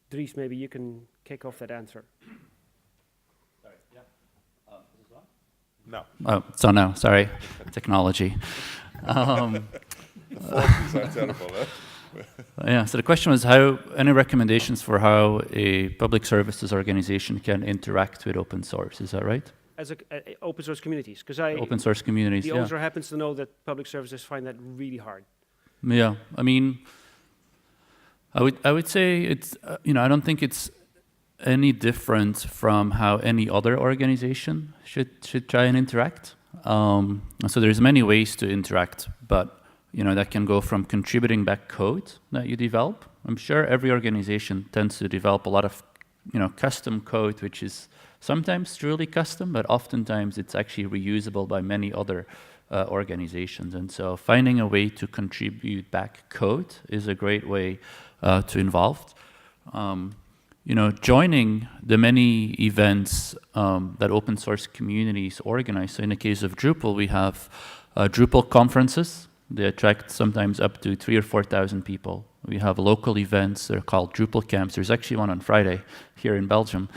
Dries, maybe you can kick off that answer. Sorry, yeah. Is this on? No. Oh, it's on now, sorry. Technology. Yeah, so the question was any recommendations for how a public services organization can interact with open source, is that right? As open source communities, because Open source communities, the yeah. author happens to know that public services find that really hard. Yeah, I mean, I would say it's, I don't think it's any different from how any other organization should try and interact. So there's many ways to interact, but that can go from contributing back code that you develop. I'm sure every organization tends to develop a lot of, custom code, which is sometimes truly custom, but oftentimes it's actually reusable by many other organizations. And so finding a way to contribute back code is a great way to involve. Joining the many events that open source communities organize. So in the case of Drupal, we have Drupal conferences. They attract sometimes up to 3,000 or 4,000 people. We have local events. They're called Drupal camps. There's actually one on Friday here in Belgium,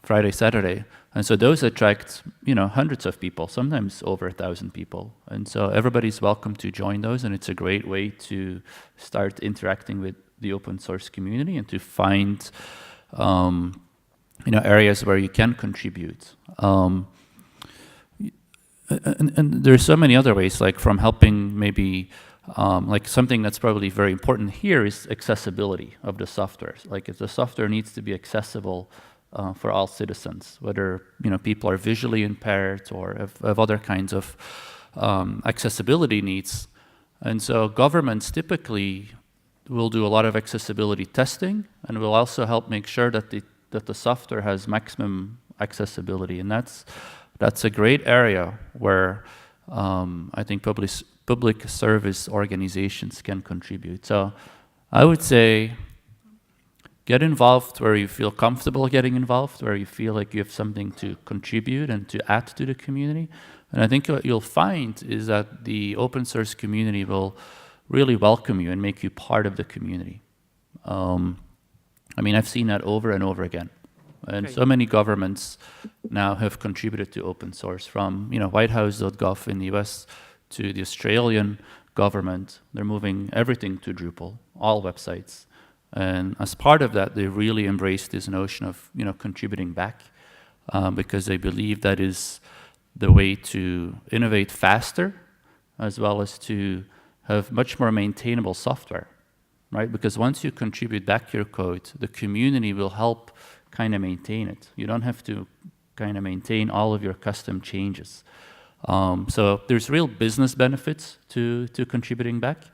Friday, Saturday. And so those attract, hundreds of people, sometimes over 1,000 people. And so everybody's welcome to join those, and it's a great way to start interacting with the open source community and to find, areas where you can contribute. And there's so many other ways, like from helping maybe, like something that's probably very important here is accessibility of the software. Like if the software needs to be accessible for all citizens, whether people are visually impaired or have other kinds of accessibility needs. And so governments typically will do a lot of accessibility testing, and will also help make sure that the software has maximum accessibility. And that's a great area where I think public service organizations can contribute. So I would say get involved where you feel comfortable getting involved, where you feel like you have something to contribute and to add to the community. And I think what you'll find is that the open source community will really welcome you and make you part of the community. I've seen that over and over again. And so many governments now have contributed to open source, from whitehouse.gov in the US to the Australian government. They're moving everything to Drupal, all websites. And as part of that, they really embrace this notion of contributing back, because they believe that is the way to innovate faster, as well as to have much more maintainable software, right? Because once you contribute back your code, the community will help kind of maintain it. You don't have to kind of maintain all of your custom changes. So there's real business benefits to contributing back.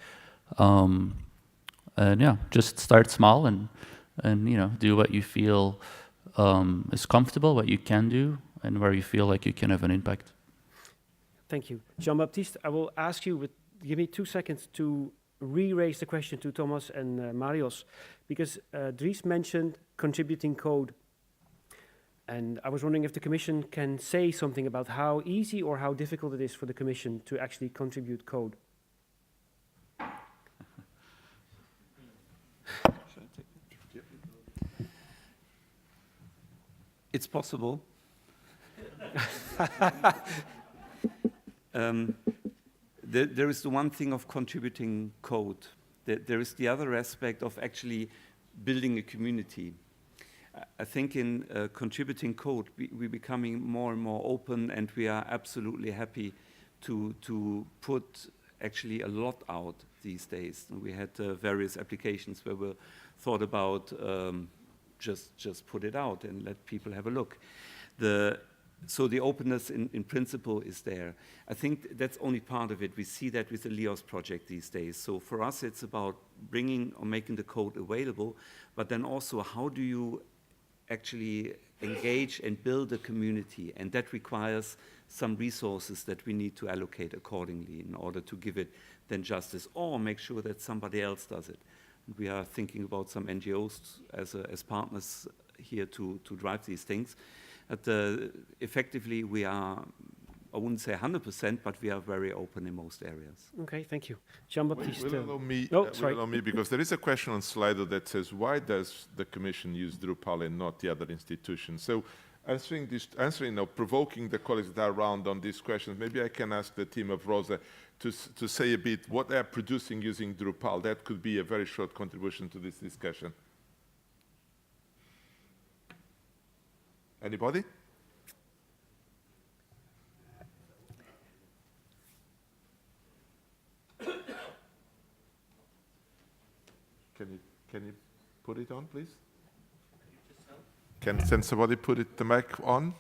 And yeah, just start small and do what you feel is comfortable, what you can do, and where you feel like you can have an impact. Thank you. Jean-Baptiste, I will ask you, give me 2 seconds to re-raise the question to Thomas and Marios, because Dries mentioned contributing code. And I was wondering if the Commission can say something about how easy or how difficult it is for the Commission to actually contribute code. It's possible. There is the one thing of contributing code. There is the other aspect of actually building a community. I think in contributing code, we're becoming more and more open, and we are absolutely happy to put actually a lot out these days. And we had various applications where we thought about just put it out and let people have a look. The So the openness in principle is there. I think that's only part of it. We see that with the LEOS project these days. So for us, it's about bringing or making the code available, but then also how do you actually engage and build a community? And that requires some resources that we need to allocate accordingly in order to give it then justice, or make sure that somebody else does it. We are thinking about some NGOs as partners here to drive these things. Effectively, we are, I wouldn't say 100%, but we are very open in most areas. Okay, thank you. Jean-Baptiste. Will allow me, sorry. will allow me, because there is a question on Slido that says, why does the Commission use Drupal and not the other institutions? So answering or provoking the colleagues that are around on these questions, maybe I can ask the team of Rosa to say a bit what they are producing using Drupal. That could be a very short contribution to this discussion. Anybody? Can you put it on, please? Can somebody put the mic on?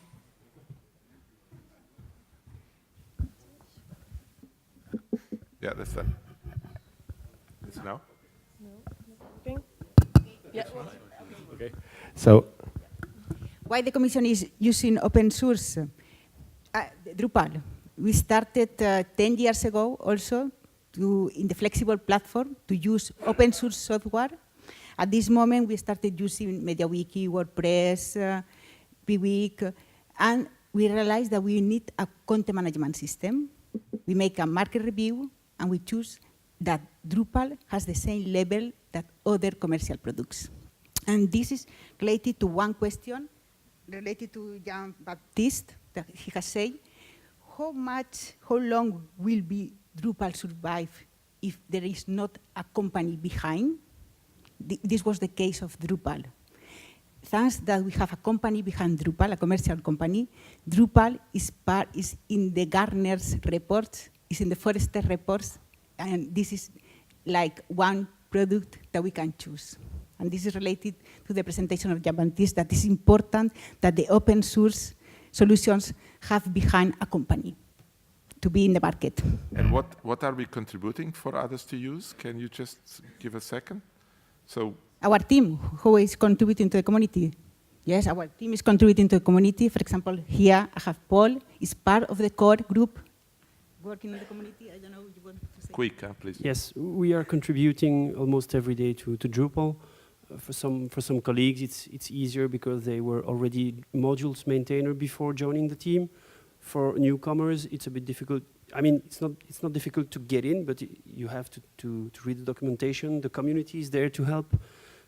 Yeah, that's that. It's now? Okay. So, why the Commission is using open source? Drupal. We started 10 years ago also in the flexible platform to use open source software. At this moment, we started using MediaWiki, WordPress, pWeek, and we realized that we need a content management system. We make a market review, and we choose that Drupal has the same level that other commercial products. And this is related to one question, related to Jean-Baptiste, that he has said, how long will be Drupal survive if there is not a company behind? This was the case of Drupal. Thanks that we have a company behind Drupal, a commercial company, Drupal is in the Gartner's reports, is in the Forrester reports, and this is like one product that we can choose. And this is related to the presentation of Jean-Baptiste, that it's important that the open source solutions have behind a company to be in the market. And what are we contributing for others to use? Can you just give a second? So our team, who is contributing to the community. Yes, our team is contributing to the community. For example, here I have Paul, is part of the core group working in the community. I don't know if you want to say. Quick, please. Yes, we are contributing almost every day to Drupal. For some colleagues, it's easier because they were already modules maintainer before joining the team. For newcomers, it's a bit difficult. I mean, it's not difficult to get in, but you have to read the documentation. The community is there to help.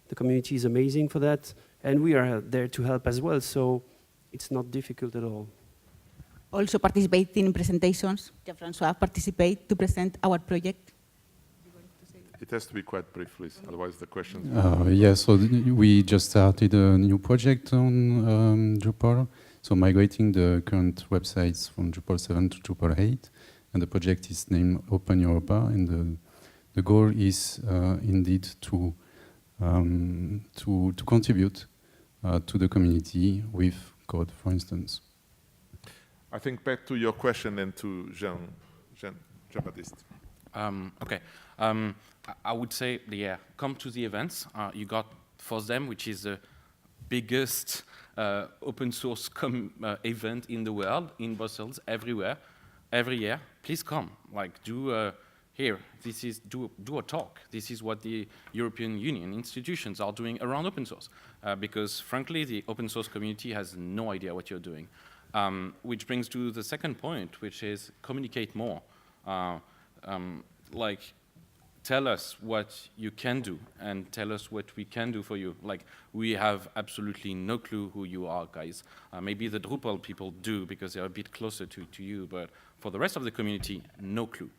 The community is amazing for that, and we are there to help as well. So it's not difficult at all. Also participating in presentations. Jean-François participate to present our project. It has to be quite brief, please, otherwise the questions. Yes, so we just started a new project on Drupal. So migrating the current websites from Drupal 7 to Drupal 8, and the project is named Open Europa, and the goal is indeed to contribute to the community with code, for instance. I think back to your question and to Jean-Baptiste. Okay, I would say, yeah, come to the events. You got FOSDEM, which is the biggest open source event in the world, in Brussels, everywhere, every year. Please come, like do here. This is do a talk. This is what the European Union institutions are doing around open source, because frankly, the open source community has no idea what you're doing. Which brings to the second point, which is communicate more. Like, tell us what you can do and tell us what we can do for you. Like, we have absolutely no clue who you are, guys. Maybe the Drupal people do because they're a bit closer to you, but for the rest of the community, no clue.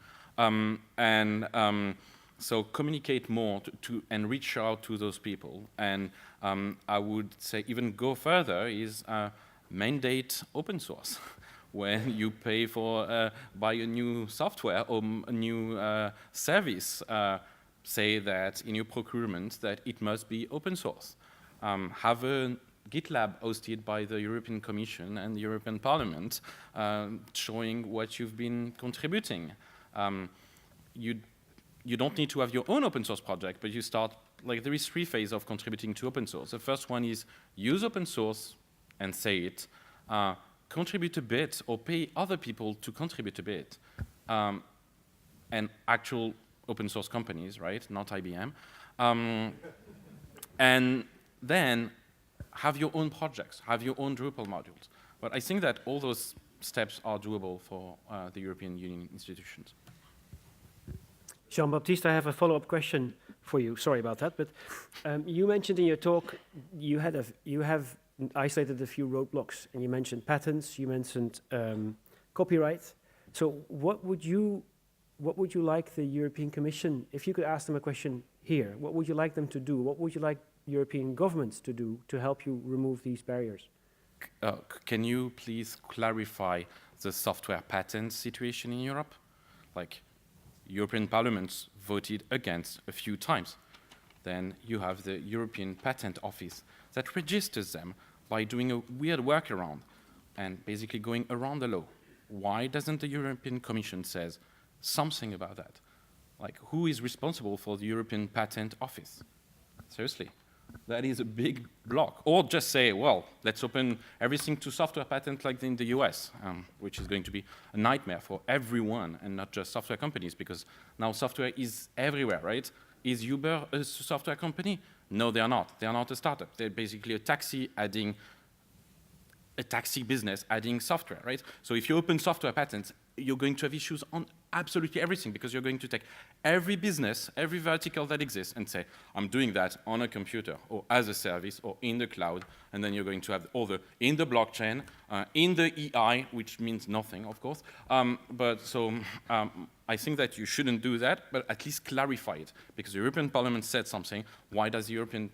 So communicate more and reach out to those people. And I would say even go further is mandate open source. When you pay for buy a new software or a new service, say that in your procurement that it must be open source. Have a GitLab hosted by the European Commission and the European Parliament, showing what you've been contributing. You don't need to have your own open source project, but you start, like there is 3 phases of contributing to open source. The first one is use open source and say it, contribute a bit or pay other people to contribute a bit, and actual open source companies, right, not IBM. And then have your own projects, have your own Drupal modules. But I think that all those steps are doable for the European Union institutions. Jean-Baptiste, I have a follow-up question for you. Sorry about that, but you mentioned in your talk you have isolated a few roadblocks, and you mentioned patents, you mentioned copyright. So what would you like the European Commission, if you could ask them a question here, what would you like them to do? What would you like European governments to do to help you remove these barriers? Can you please clarify the software patent situation in Europe? Like, European Parliament voted against a few times. Then you have the European Patent Office that registers them by doing a weird workaround and basically going around the law. Why doesn't the European Commission say something about that? Like, who is responsible for the European Patent Office? Seriously, that is a big block. Or just say, well, let's open everything to software patent like in the US, which is going to be a nightmare for everyone and not just software companies, because now software is everywhere, right? Is Uber a software company? No, they are not. They are not a startup. They're basically a taxi business adding software, right? So if you open software patents, you're going to have issues on absolutely everything, because you're going to take every business, every vertical that exists and say, I'm doing that on a computer or as a service or in the cloud, and then you're going to have all the in the blockchain, in the EI, which means nothing, of course. I think that you shouldn't do that, but at least clarify it, because the European Parliament said something. Why does the European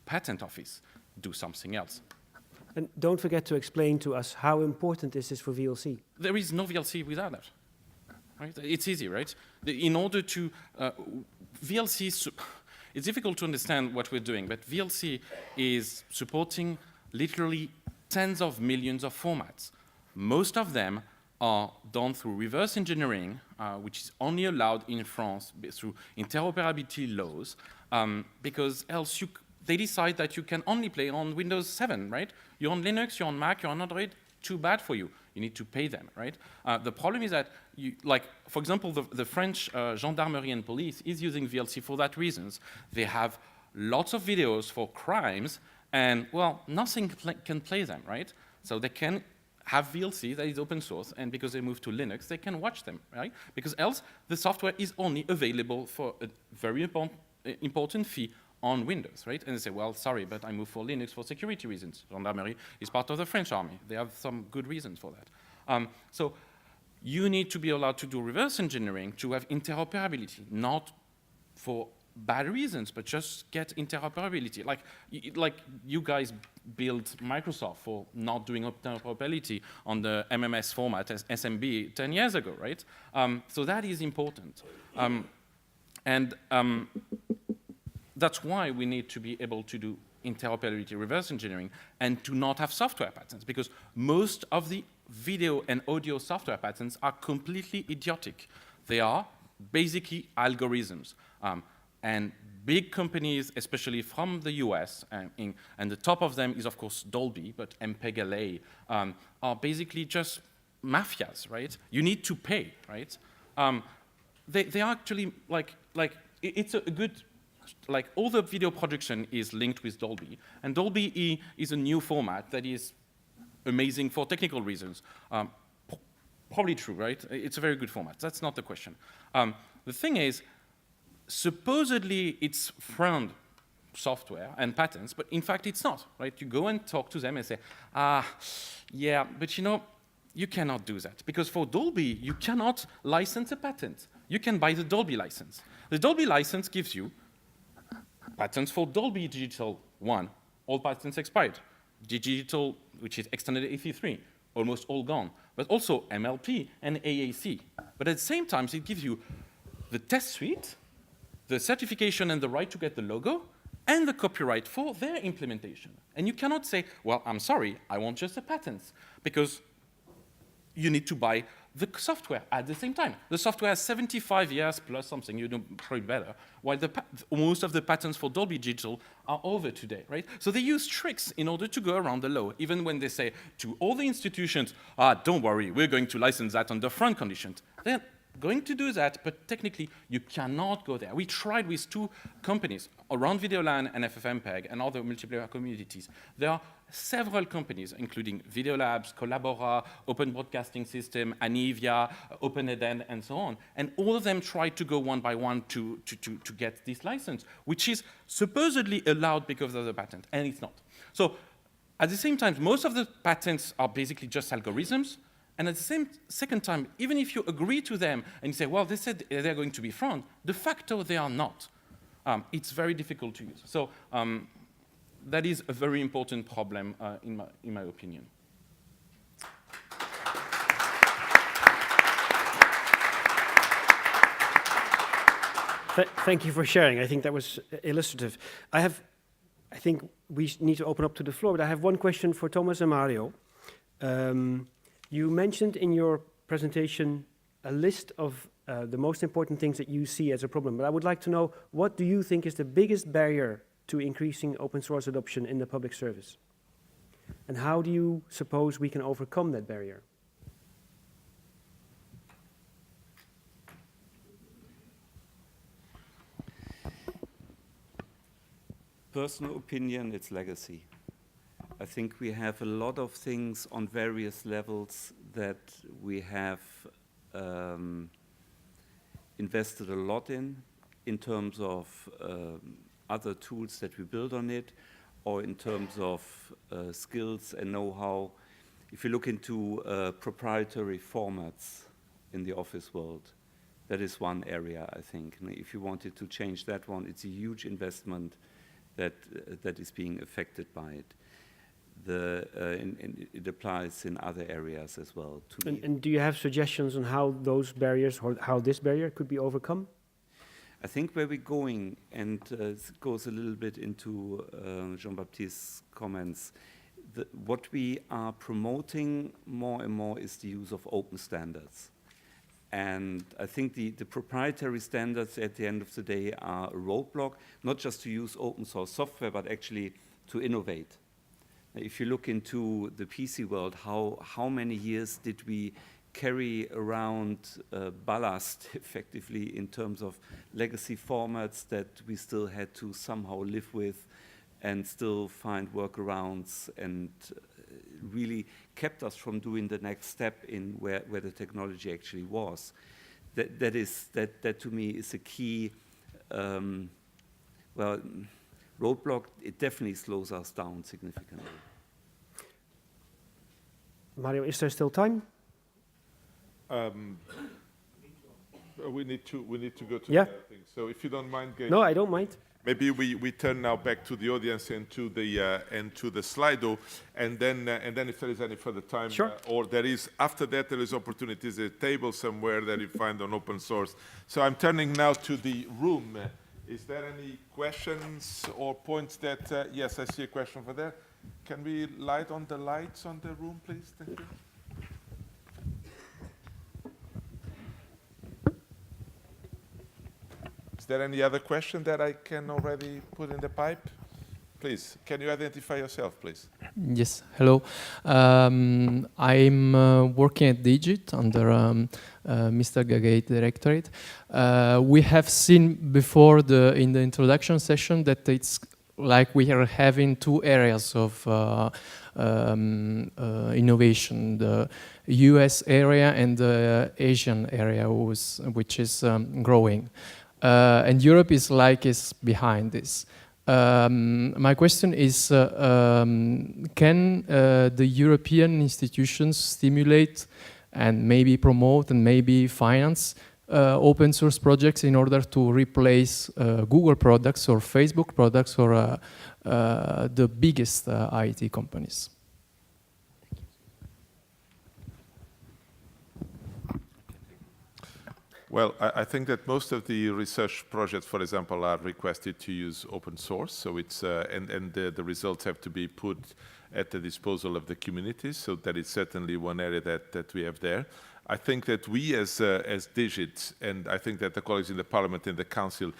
Patent Office do something else? And don't forget to explain to us how important this is for VLC. There is no VLC without that. Right? It's easy, right? In order to, VLC, it's difficult to understand what we're doing, but VLC is supporting literally tens of millions of formats. Most of them are done through reverse engineering, which is only allowed in France through interoperability laws, because else they decide that you can only play on Windows 7, right? You're on Linux, you're on Mac, you're on Android, too bad for you. You need to pay them, right? The problem is that, for example, the French gendarmerie and police is using VLC for that reasons. They have lots of videos for crimes, and, well, nothing can play them, right? So they can have VLC that is open source, and because they move to Linux, they can watch them, right? Because else, the software is only available for a very important fee on Windows, right? And they say, well, sorry, but I moved for Linux for security reasons. Gendarmerie is part of the French army. They have some good reasons for that. So you need to be allowed to do reverse engineering to have interoperability, not for bad reasons, but just get interoperability. Like you guys built Microsoft for not doing interoperability on the MMS format as SMB 10 years ago, right? So that is important. That's why we need to be able to do interoperability reverse engineering and to not have software patents, because most of the video and audio software patents are completely idiotic. They are basically algorithms. And big companies, especially from the US, and the top of them is, of course, Dolby, but MPEG-LA, are basically just mafias, right? You need to pay, right? They are actually, it's a good, all the video production is linked with Dolby, and Dolby E is a new format that is amazing for technical reasons. Probably true, right? It's a very good format. That's not the question. The thing is, supposedly it's frowned software and patents, but in fact it's not, right? You go and talk to them and say, yeah, but you cannot do that, because for Dolby, you cannot license a patent. You can buy the Dolby license. The Dolby license gives you patents for Dolby Digital 1, all patents expired. Digital, which is extended AV3, almost all gone, but also MLP and AAC. But at the same time, it gives you the test suite, the certification and the right to get the logo, and the copyright for their implementation. And you cannot say, well, I'm sorry, I want just the patents, because you need to buy the software at the same time. The software has 75 years plus something, you know probably better, while most of the patents for Dolby Digital are over today, right? So they use tricks in order to go around the law, even when they say to all the institutions, don't worry, we're going to license that under front conditions. They're going to do that, but technically you cannot go there. We tried with 2 companies around VideoLAN and FFmpeg and other multiplayer communities. There are several companies, including Videolabs, Collabora, Open Broadcasting System, Anivia, OpenEden, and so on. And all of them tried to go one by one to get this license, which is supposedly allowed because of the patent, and it's not. So at the same time, most of the patents are basically just algorithms. And at the second time, even if you agree to them and you say, well, they said they're going to be front, de facto they are not. It's very difficult to use. So that is a very important problem in my opinion. Thank you for sharing. I think that was illustrative. I think we need to open up to the floor, but I have one question for Thomas and Mario. You mentioned in your presentation a list of the most important things that you see as a problem, but I would like to know, what do you think is the biggest barrier to increasing open source adoption in the public service? And how do you suppose we can overcome that barrier? Personal opinion, it's legacy. I think we have a lot of things on various levels that we have invested a lot in terms of other tools that we build on it, or in terms of skills and know-how. If you look into proprietary formats in the Office world, that is one area, I think. And if you wanted to change that one, it's a huge investment that is being affected by it. It applies in other areas as well. And do you have suggestions on how those barriers, or how this barrier could be overcome? I think where we're going, and it goes a little bit into Jean-Baptiste's comments, what we are promoting more and more is the use of open standards. And I think the proprietary standards at the end of the day are a roadblock, not just to use open source software, but actually to innovate. If you look into the PC world, how many years did we carry around ballast, effectively, in terms of legacy formats that we still had to somehow live with and still find workarounds, and really kept us from doing the next step in where the technology actually was. That to me is a key, roadblock. It definitely slows us down significantly. Mario, is there still time? We need to go to Yeah. the other thing. So if you don't mind, Gageik, No, I don't mind. maybe we turn now back to the audience and to the Slido, and then if there is any further time, Sure. Or there is after that there is opportunities at a table somewhere that you find on open source. So I'm turning now to the room. Is there any questions or points that? Yes, I see a question for there. Can we light on the lights on the room, please? Thank you. Is there any other question that I can already put in the pipe? Please, can you identify yourself, please? Yes, hello. I'm working at Digit under Mr. Gageik Directorate. We have seen before in the introduction session that it's like we are having two areas of innovation, the US area and the Asian area, which is growing. And Europe is behind this. My question is, can the European institutions stimulate and maybe promote and maybe finance open source projects in order to replace Google products or Facebook products or the biggest IT companies? Well, I think that most of the research projects, for example, are requested to use open source. So it's and the results have to be put at the disposal of the communities. So that is certainly one area that we have there. I think that we as Digit, and I think that the colleagues in the Parliament and the Council,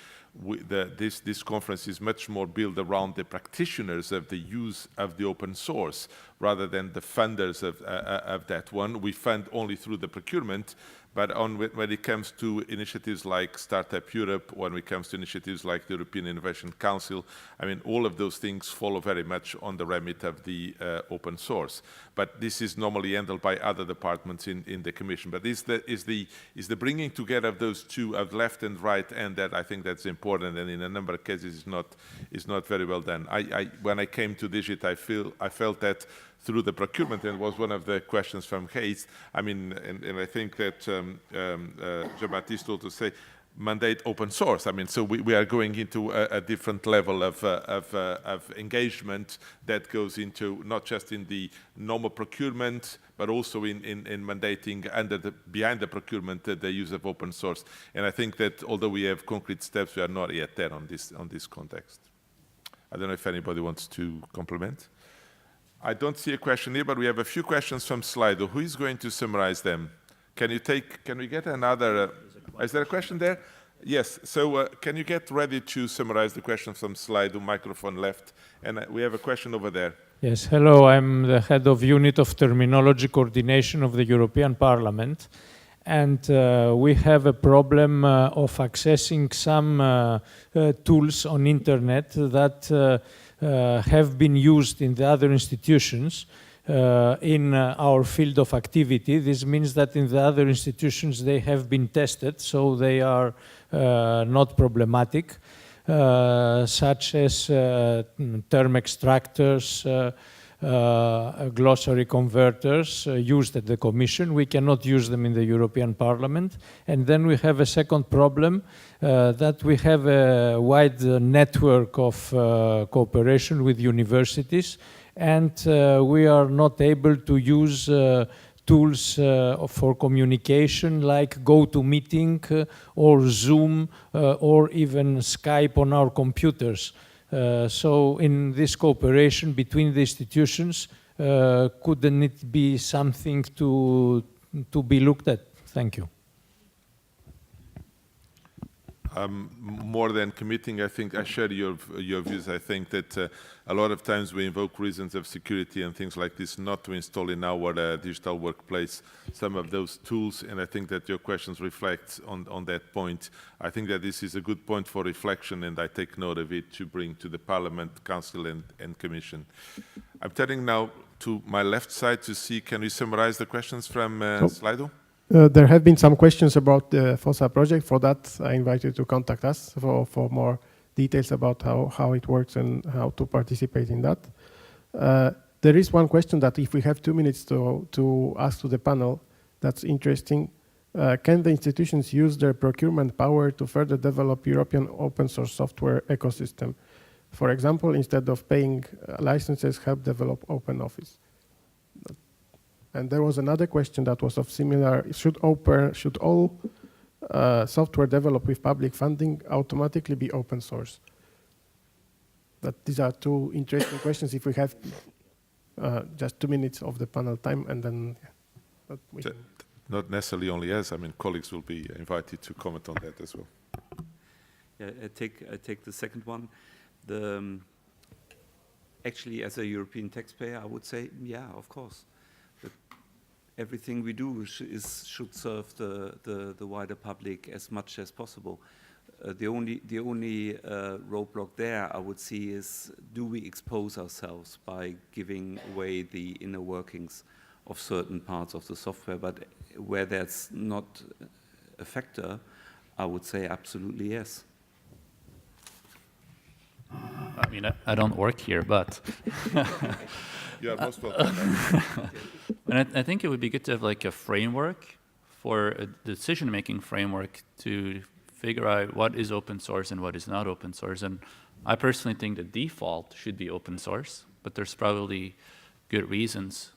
this conference is much more built around the practitioners of the use of the open source rather than the funders of that one. We fund only through the procurement, but when it comes to initiatives like Startup Europe, when it comes to initiatives like the European Innovation Council, I mean, all of those things follow very much on the remit of the open source. But this is normally handled by other departments in the Commission. But is the bringing together of those two, of left and right, and that I think that's important, and in a number of cases is not very well done. When I came to Digit, I felt that through the procurement, and was one of the questions from Hayes. I mean, and I think that Jean-Baptiste also say, mandate open source. I mean, so we are going into a different level of engagement that goes into not just in the normal procurement, but also in mandating behind the procurement the use of open source. And I think that although we have concrete steps, we are not yet there on this context. I don't know if anybody wants to complement. I don't see a question here, but we have a few questions from Slido. Who is going to summarize them? Can we get another? Is there a question there? Yes. So can you get ready to summarize the question from Slido, microphone left? And we have a question over there. Yes. Hello. I'm the head of Unit of Terminology Coordination of the European Parliament. And we have a problem of accessing some tools on internet that have been used in the other institutions in our field of activity. This means that in the other institutions they have been tested, so they are not problematic, such as term extractors, glossary converters used at the Commission. We cannot use them in the European Parliament. And then we have a second problem, that we have a wide network of cooperation with universities, and we are not able to use tools for communication like GoToMeeting or Zoom or even Skype on our computers. So in this cooperation between the institutions, couldn't it be something to be looked at? Thank you. More than committing, I think I share your views. I think that a lot of times we invoke reasons of security and things like this not to install in our digital workplace some of those tools, and I think that your questions reflect on that point. I think that this is a good point for reflection, and I take note of it to bring to the Parliament, Council and Commission. I'm turning now to my left side to see, can we summarize the questions from Slido? There have been some questions about the FOSSA project. For that, I invite you to contact us for more details about how it works and how to participate in that. There is one question that if we have 2 minutes to ask to the panel, that's interesting. Can the institutions use their procurement power to further develop European open source software ecosystem? For example, instead of paying licenses, help develop OpenOffice. And there was another question that was of similar, should all software developed with public funding automatically be open source? These are two interesting questions. If we have just 2 minutes of the panel time, and then not necessarily only us. I mean, colleagues will be invited to comment on that as well. Yeah, I take the second one. Actually, as a European taxpayer, I would say, yeah, of course. Everything we do should serve the wider public as much as possible. The only roadblock there I would see is, do we expose ourselves by giving away the inner workings of certain parts of the software? But where that's not a factor, I would say absolutely yes. I mean, I don't work here, but you are most welcome. And I think it would be good to have like a framework, for a decision-making framework, to figure out what is open source and what is not open source. And I personally think the default should be open source, but there's probably good reasons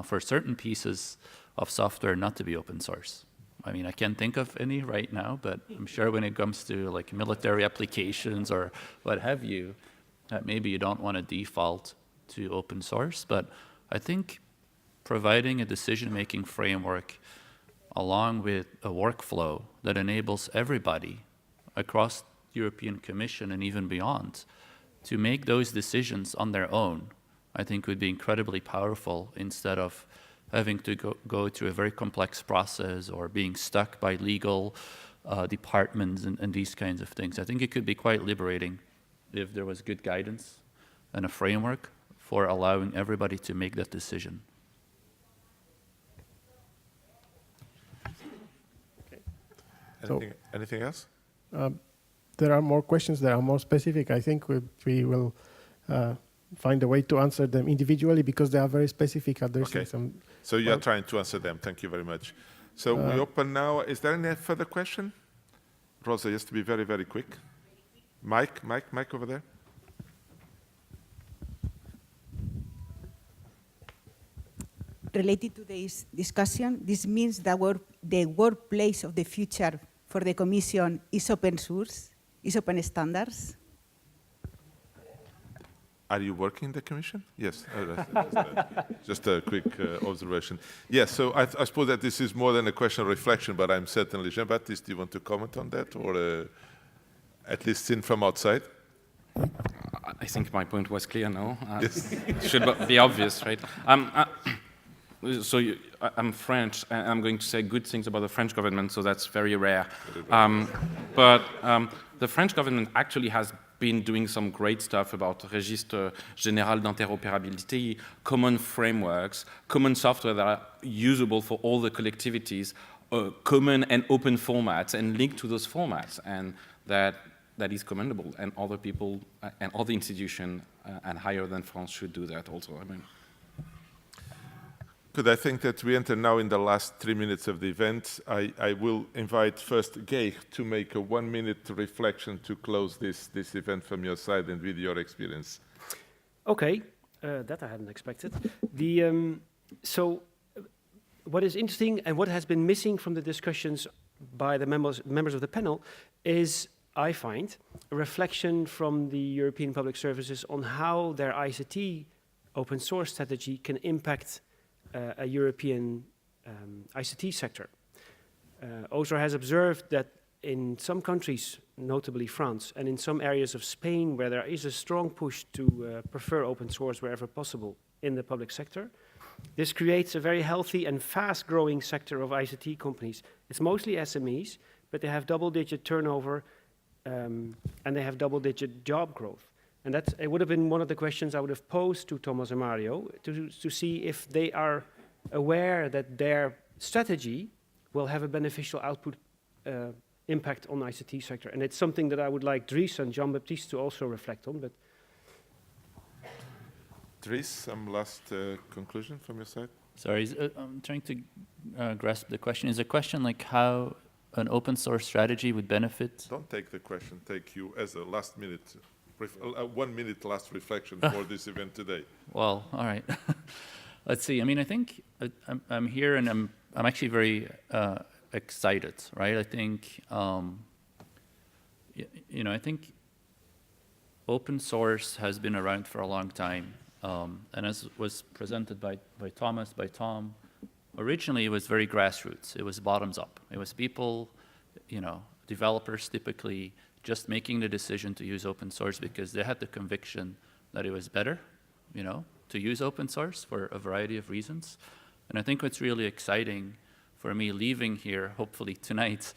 for certain pieces of software not to be open source. I mean, I can't think of any right now, but I'm sure when it comes to like military applications or what have you, that maybe you don't want to default to open source. But I think providing a decision-making framework along with a workflow that enables everybody across the European Commission and even beyond to make those decisions on their own, I think would be incredibly powerful instead of having to go through a very complex process or being stuck by legal departments and these kinds of things. I think it could be quite liberating if there was good guidance and a framework for allowing everybody to make that decision. Okay. Anything else? There are more questions that are more specific. I think we will find a way to answer them individually because they are very specific, addressing some. So you are trying to answer them. Thank you very much. So we open now. Is there any further question? Rosa, just to be very, very quick. Mike over there. Related to this discussion, this means that the workplace of the future for the Commission is open source, is open standards. Are you working in the Commission? Yes. Just a quick observation. Yes, so I suppose that this is more than a question of reflection, but I'm certainly, Jean-Baptiste, do you want to comment on that, or at least seen from outside? I think my point was clear now. Yes. It should be obvious, right? I'm French, and I'm going to say good things about the French government, so that's very rare. But the French government actually has been doing some great stuff about Registre Général d'Interopérabilité, common frameworks, common software that are usable for all the collectivities, common and open formats, and linked to those formats, and that is commendable. And other people and other institutions and higher than France should do that also. I mean. Good. I think that we enter now in the last 3 minutes of the event. I will invite first Gageik to make a 1-minute reflection to close this event from your side and with your experience. Okay, that I hadn't expected. So what is interesting and what has been missing from the discussions by the members of the panel is, I find, a reflection from the European Public Services on how their ICT open source strategy can impact a European ICT sector. OSR has observed that in some countries, notably France, and in some areas of Spain where there is a strong push to prefer open source wherever possible in the public sector, this creates a very healthy and fast-growing sector of ICT companies. It's mostly SMEs, but they have double-digit turnover and they have double-digit job growth. And it would have been one of the questions I would have posed to Thomas and Mario to see if they are aware that their strategy will have a beneficial output impact on the ICT sector. And it's something that I would like Dries and Jean-Baptiste to also reflect on. But Dries, some last conclusion from your side? Sorry, I'm trying to grasp the question. Is the question like how an open source strategy would benefit? Don't take the question. Take you as a last minute. 1 minute last reflection for this event today. Well, all right. Let's see. I mean, I think I'm here and I'm actually very excited, right? I think, I think open source has been around for a long time. And as was presented by Thomas, by Tom, originally it was very grassroots. It was bottoms up. It was people, developers typically just making the decision to use open source because they had the conviction that it was better, to use open source for a variety of reasons. And I think what's really exciting for me leaving here, hopefully tonight,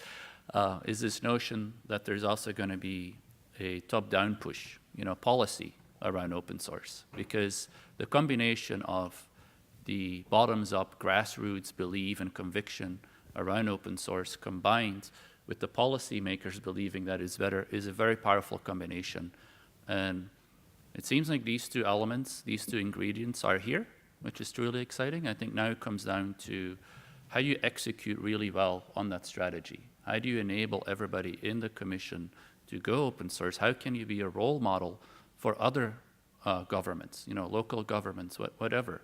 is this notion that there's also going to be a top-down push, policy around open source. Because the combination of the bottoms-up grassroots belief and conviction around open source combined with the policymakers believing that it's better is a very powerful combination. And it seems like these two elements, these two ingredients are here, which is truly exciting. I think now it comes down to how you execute really well on that strategy. How do you enable everybody in the Commission to go open source? How can you be a role model for other governments, local governments, whatever?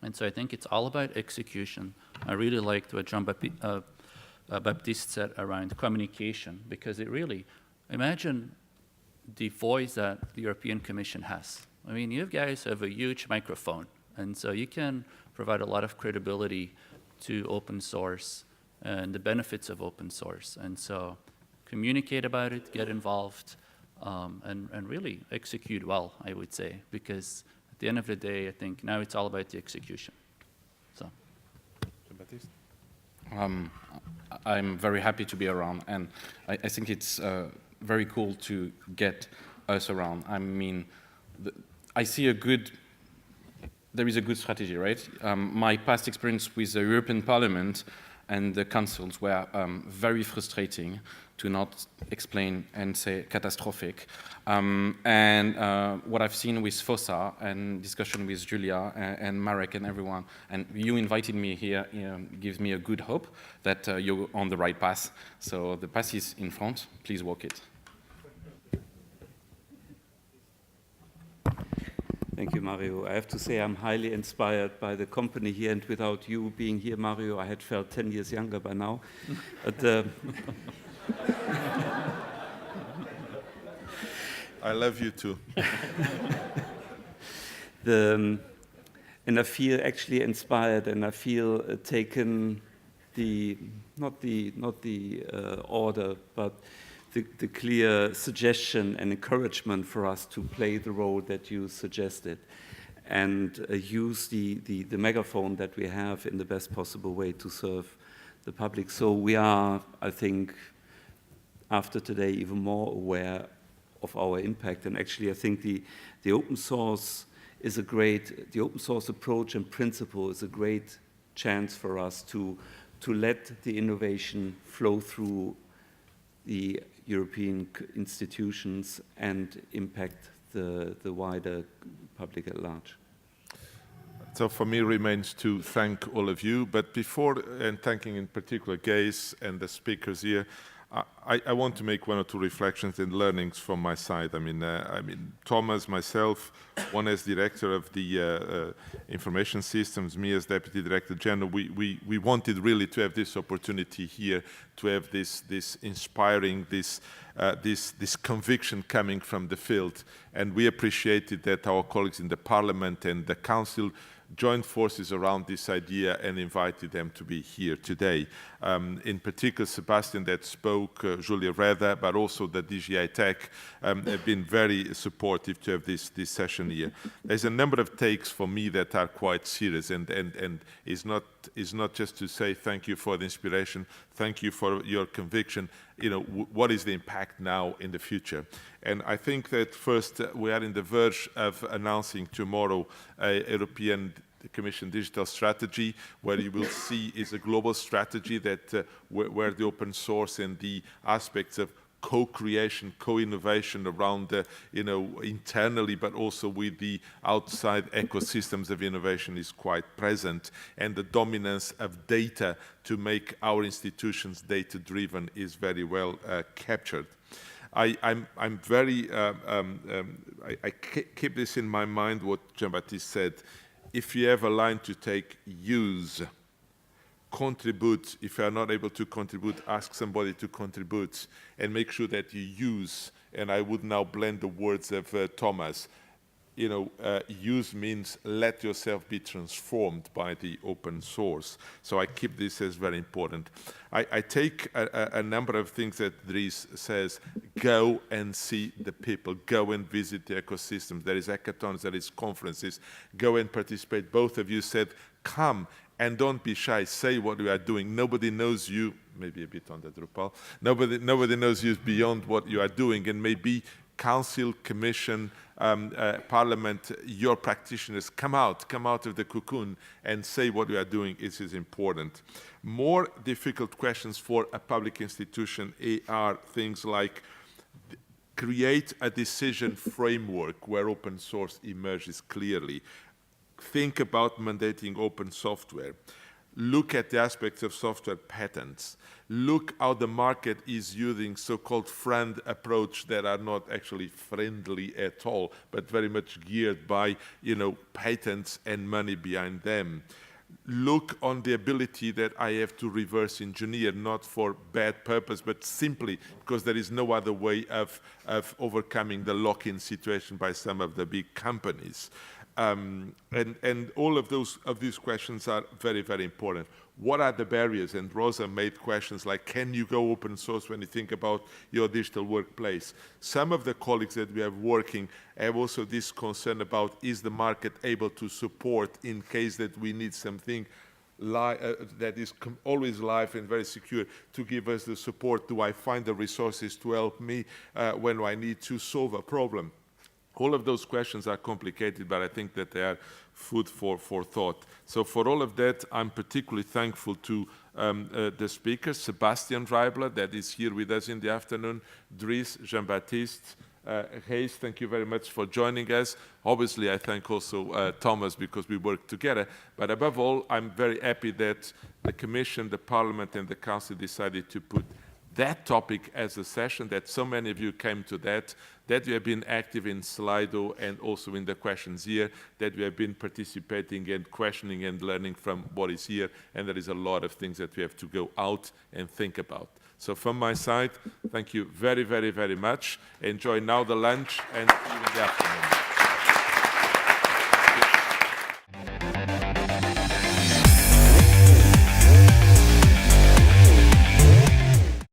And so I think it's all about execution. I really liked what Jean-Baptiste said around communication, because it really, imagine the voice that the European Commission has. I mean, you guys have a huge microphone, and so you can provide a lot of credibility to open source and the benefits of open source. And so communicate about it, get involved, and really execute well, I would say, because at the end of the day, I think now it's all about the execution. So. Jean-Baptiste? I'm very happy to be around, and I think it's very cool to get us around. I mean, I see there is a good strategy, right? My past experience with the European Parliament and the councils were very frustrating, to not explain and say catastrophic. And what I've seen with FOSSA and discussion with Julia and Marek and everyone, and you invited me here, gives me a good hope that you're on the right path. So the path is in front, please walk it. Thank you, Mario. I have to say I'm highly inspired by the company here, and without you being here, Mario, I had felt 10 years younger by now. But, I love you too. and I feel actually inspired, and I feel taken not the order, but the clear suggestion and encouragement for us to play the role that you suggested, and use the megaphone that we have in the best possible way to serve the public. So we are, I think, after today, even more aware of our impact. And actually, I think the open source is the open source approach and principle is a great chance for us to let the innovation flow through the European institutions and impact the wider public at large. So for me, remains to thank all of you. But before, and thanking in particular Gaze and the speakers here, I want to make one or two reflections and learnings from my side. I mean, Thomas, myself, one as director of the information systems, me as deputy director general, we wanted really to have this opportunity here, to have this inspiring, this conviction coming from the field. And we appreciated that our colleagues in the Parliament and the Council joined forces around this idea and invited them to be here today. In particular, Sebastian that spoke, Julia Reda, but also the DIGITEC have been very supportive to have this session here. There's a number of takes for me that are quite serious, and is not just to say thank you for the inspiration, thank you for your conviction. You know, what is the impact now in the future? And I think that first, we are in the verge of announcing tomorrow a European Commission digital strategy, where you will see is a global strategy that where the open source and the aspects of co-creation, co-innovation around, internally, but also with the outside ecosystems of innovation is quite present. And the dominance of data to make our institutions data-driven is very well captured. I'm very, I keep this in my mind, what Jean-Baptiste said. If you have a line to take, use. Contribute. If you are not able to contribute, ask somebody to contribute, and make sure that you use. And I would now blend the words of Thomas. Use means let yourself be transformed by the open source. So I keep this as very important. I take a number of things that Dries says. Go and see the people. Go and visit the ecosystems. There is hackathons, there is conferences. Go and participate. Both of you said, come and don't be shy. Say what we are doing. Nobody knows you, maybe a bit on the Drupal. Nobody knows you beyond what you are doing, and maybe Council, Commission, Parliament, your practitioners, come out of the cocoon and say what we are doing is important. More difficult questions for a public institution are things like create a decision framework where open source emerges clearly. Think about mandating open software. look at the aspects of software patents, look how the market is using so-called friend approach that are not actually friendly at all, but very much geared by, patents and money behind them. Look on the ability that I have to reverse engineer, not for bad purpose, but simply because there is no other way of overcoming the lock-in situation by some of the big companies. And all of these questions are very, very important. What are the barriers? And Rosa made questions like, can you go open source when you think about your digital workplace? Some of the colleagues that we have working have also this concern about, is the market able to support in case that we need something that is always live and very secure to give us the support? Do I find the resources to help me when I need to solve a problem? All of those questions are complicated, but I think that they are food for thought. So for all of that, I'm particularly thankful to the speakers, Sebastian Raible, that is here with us in the afternoon, Dries, Jean-Baptiste, Hayes, thank you very much for joining us. Obviously, I thank also Thomas, because we work together. But above all, I'm very happy that the Commission, the Parliament, and the Council decided to put that topic as a session, that so many of you came to that you have been active in Slido and also in the questions here, that we have been participating and questioning and learning from what is here, and there is a lot of things that we have to go out and think about. So from my side, thank you very, very, very much. Enjoy now the lunch and see you in the afternoon.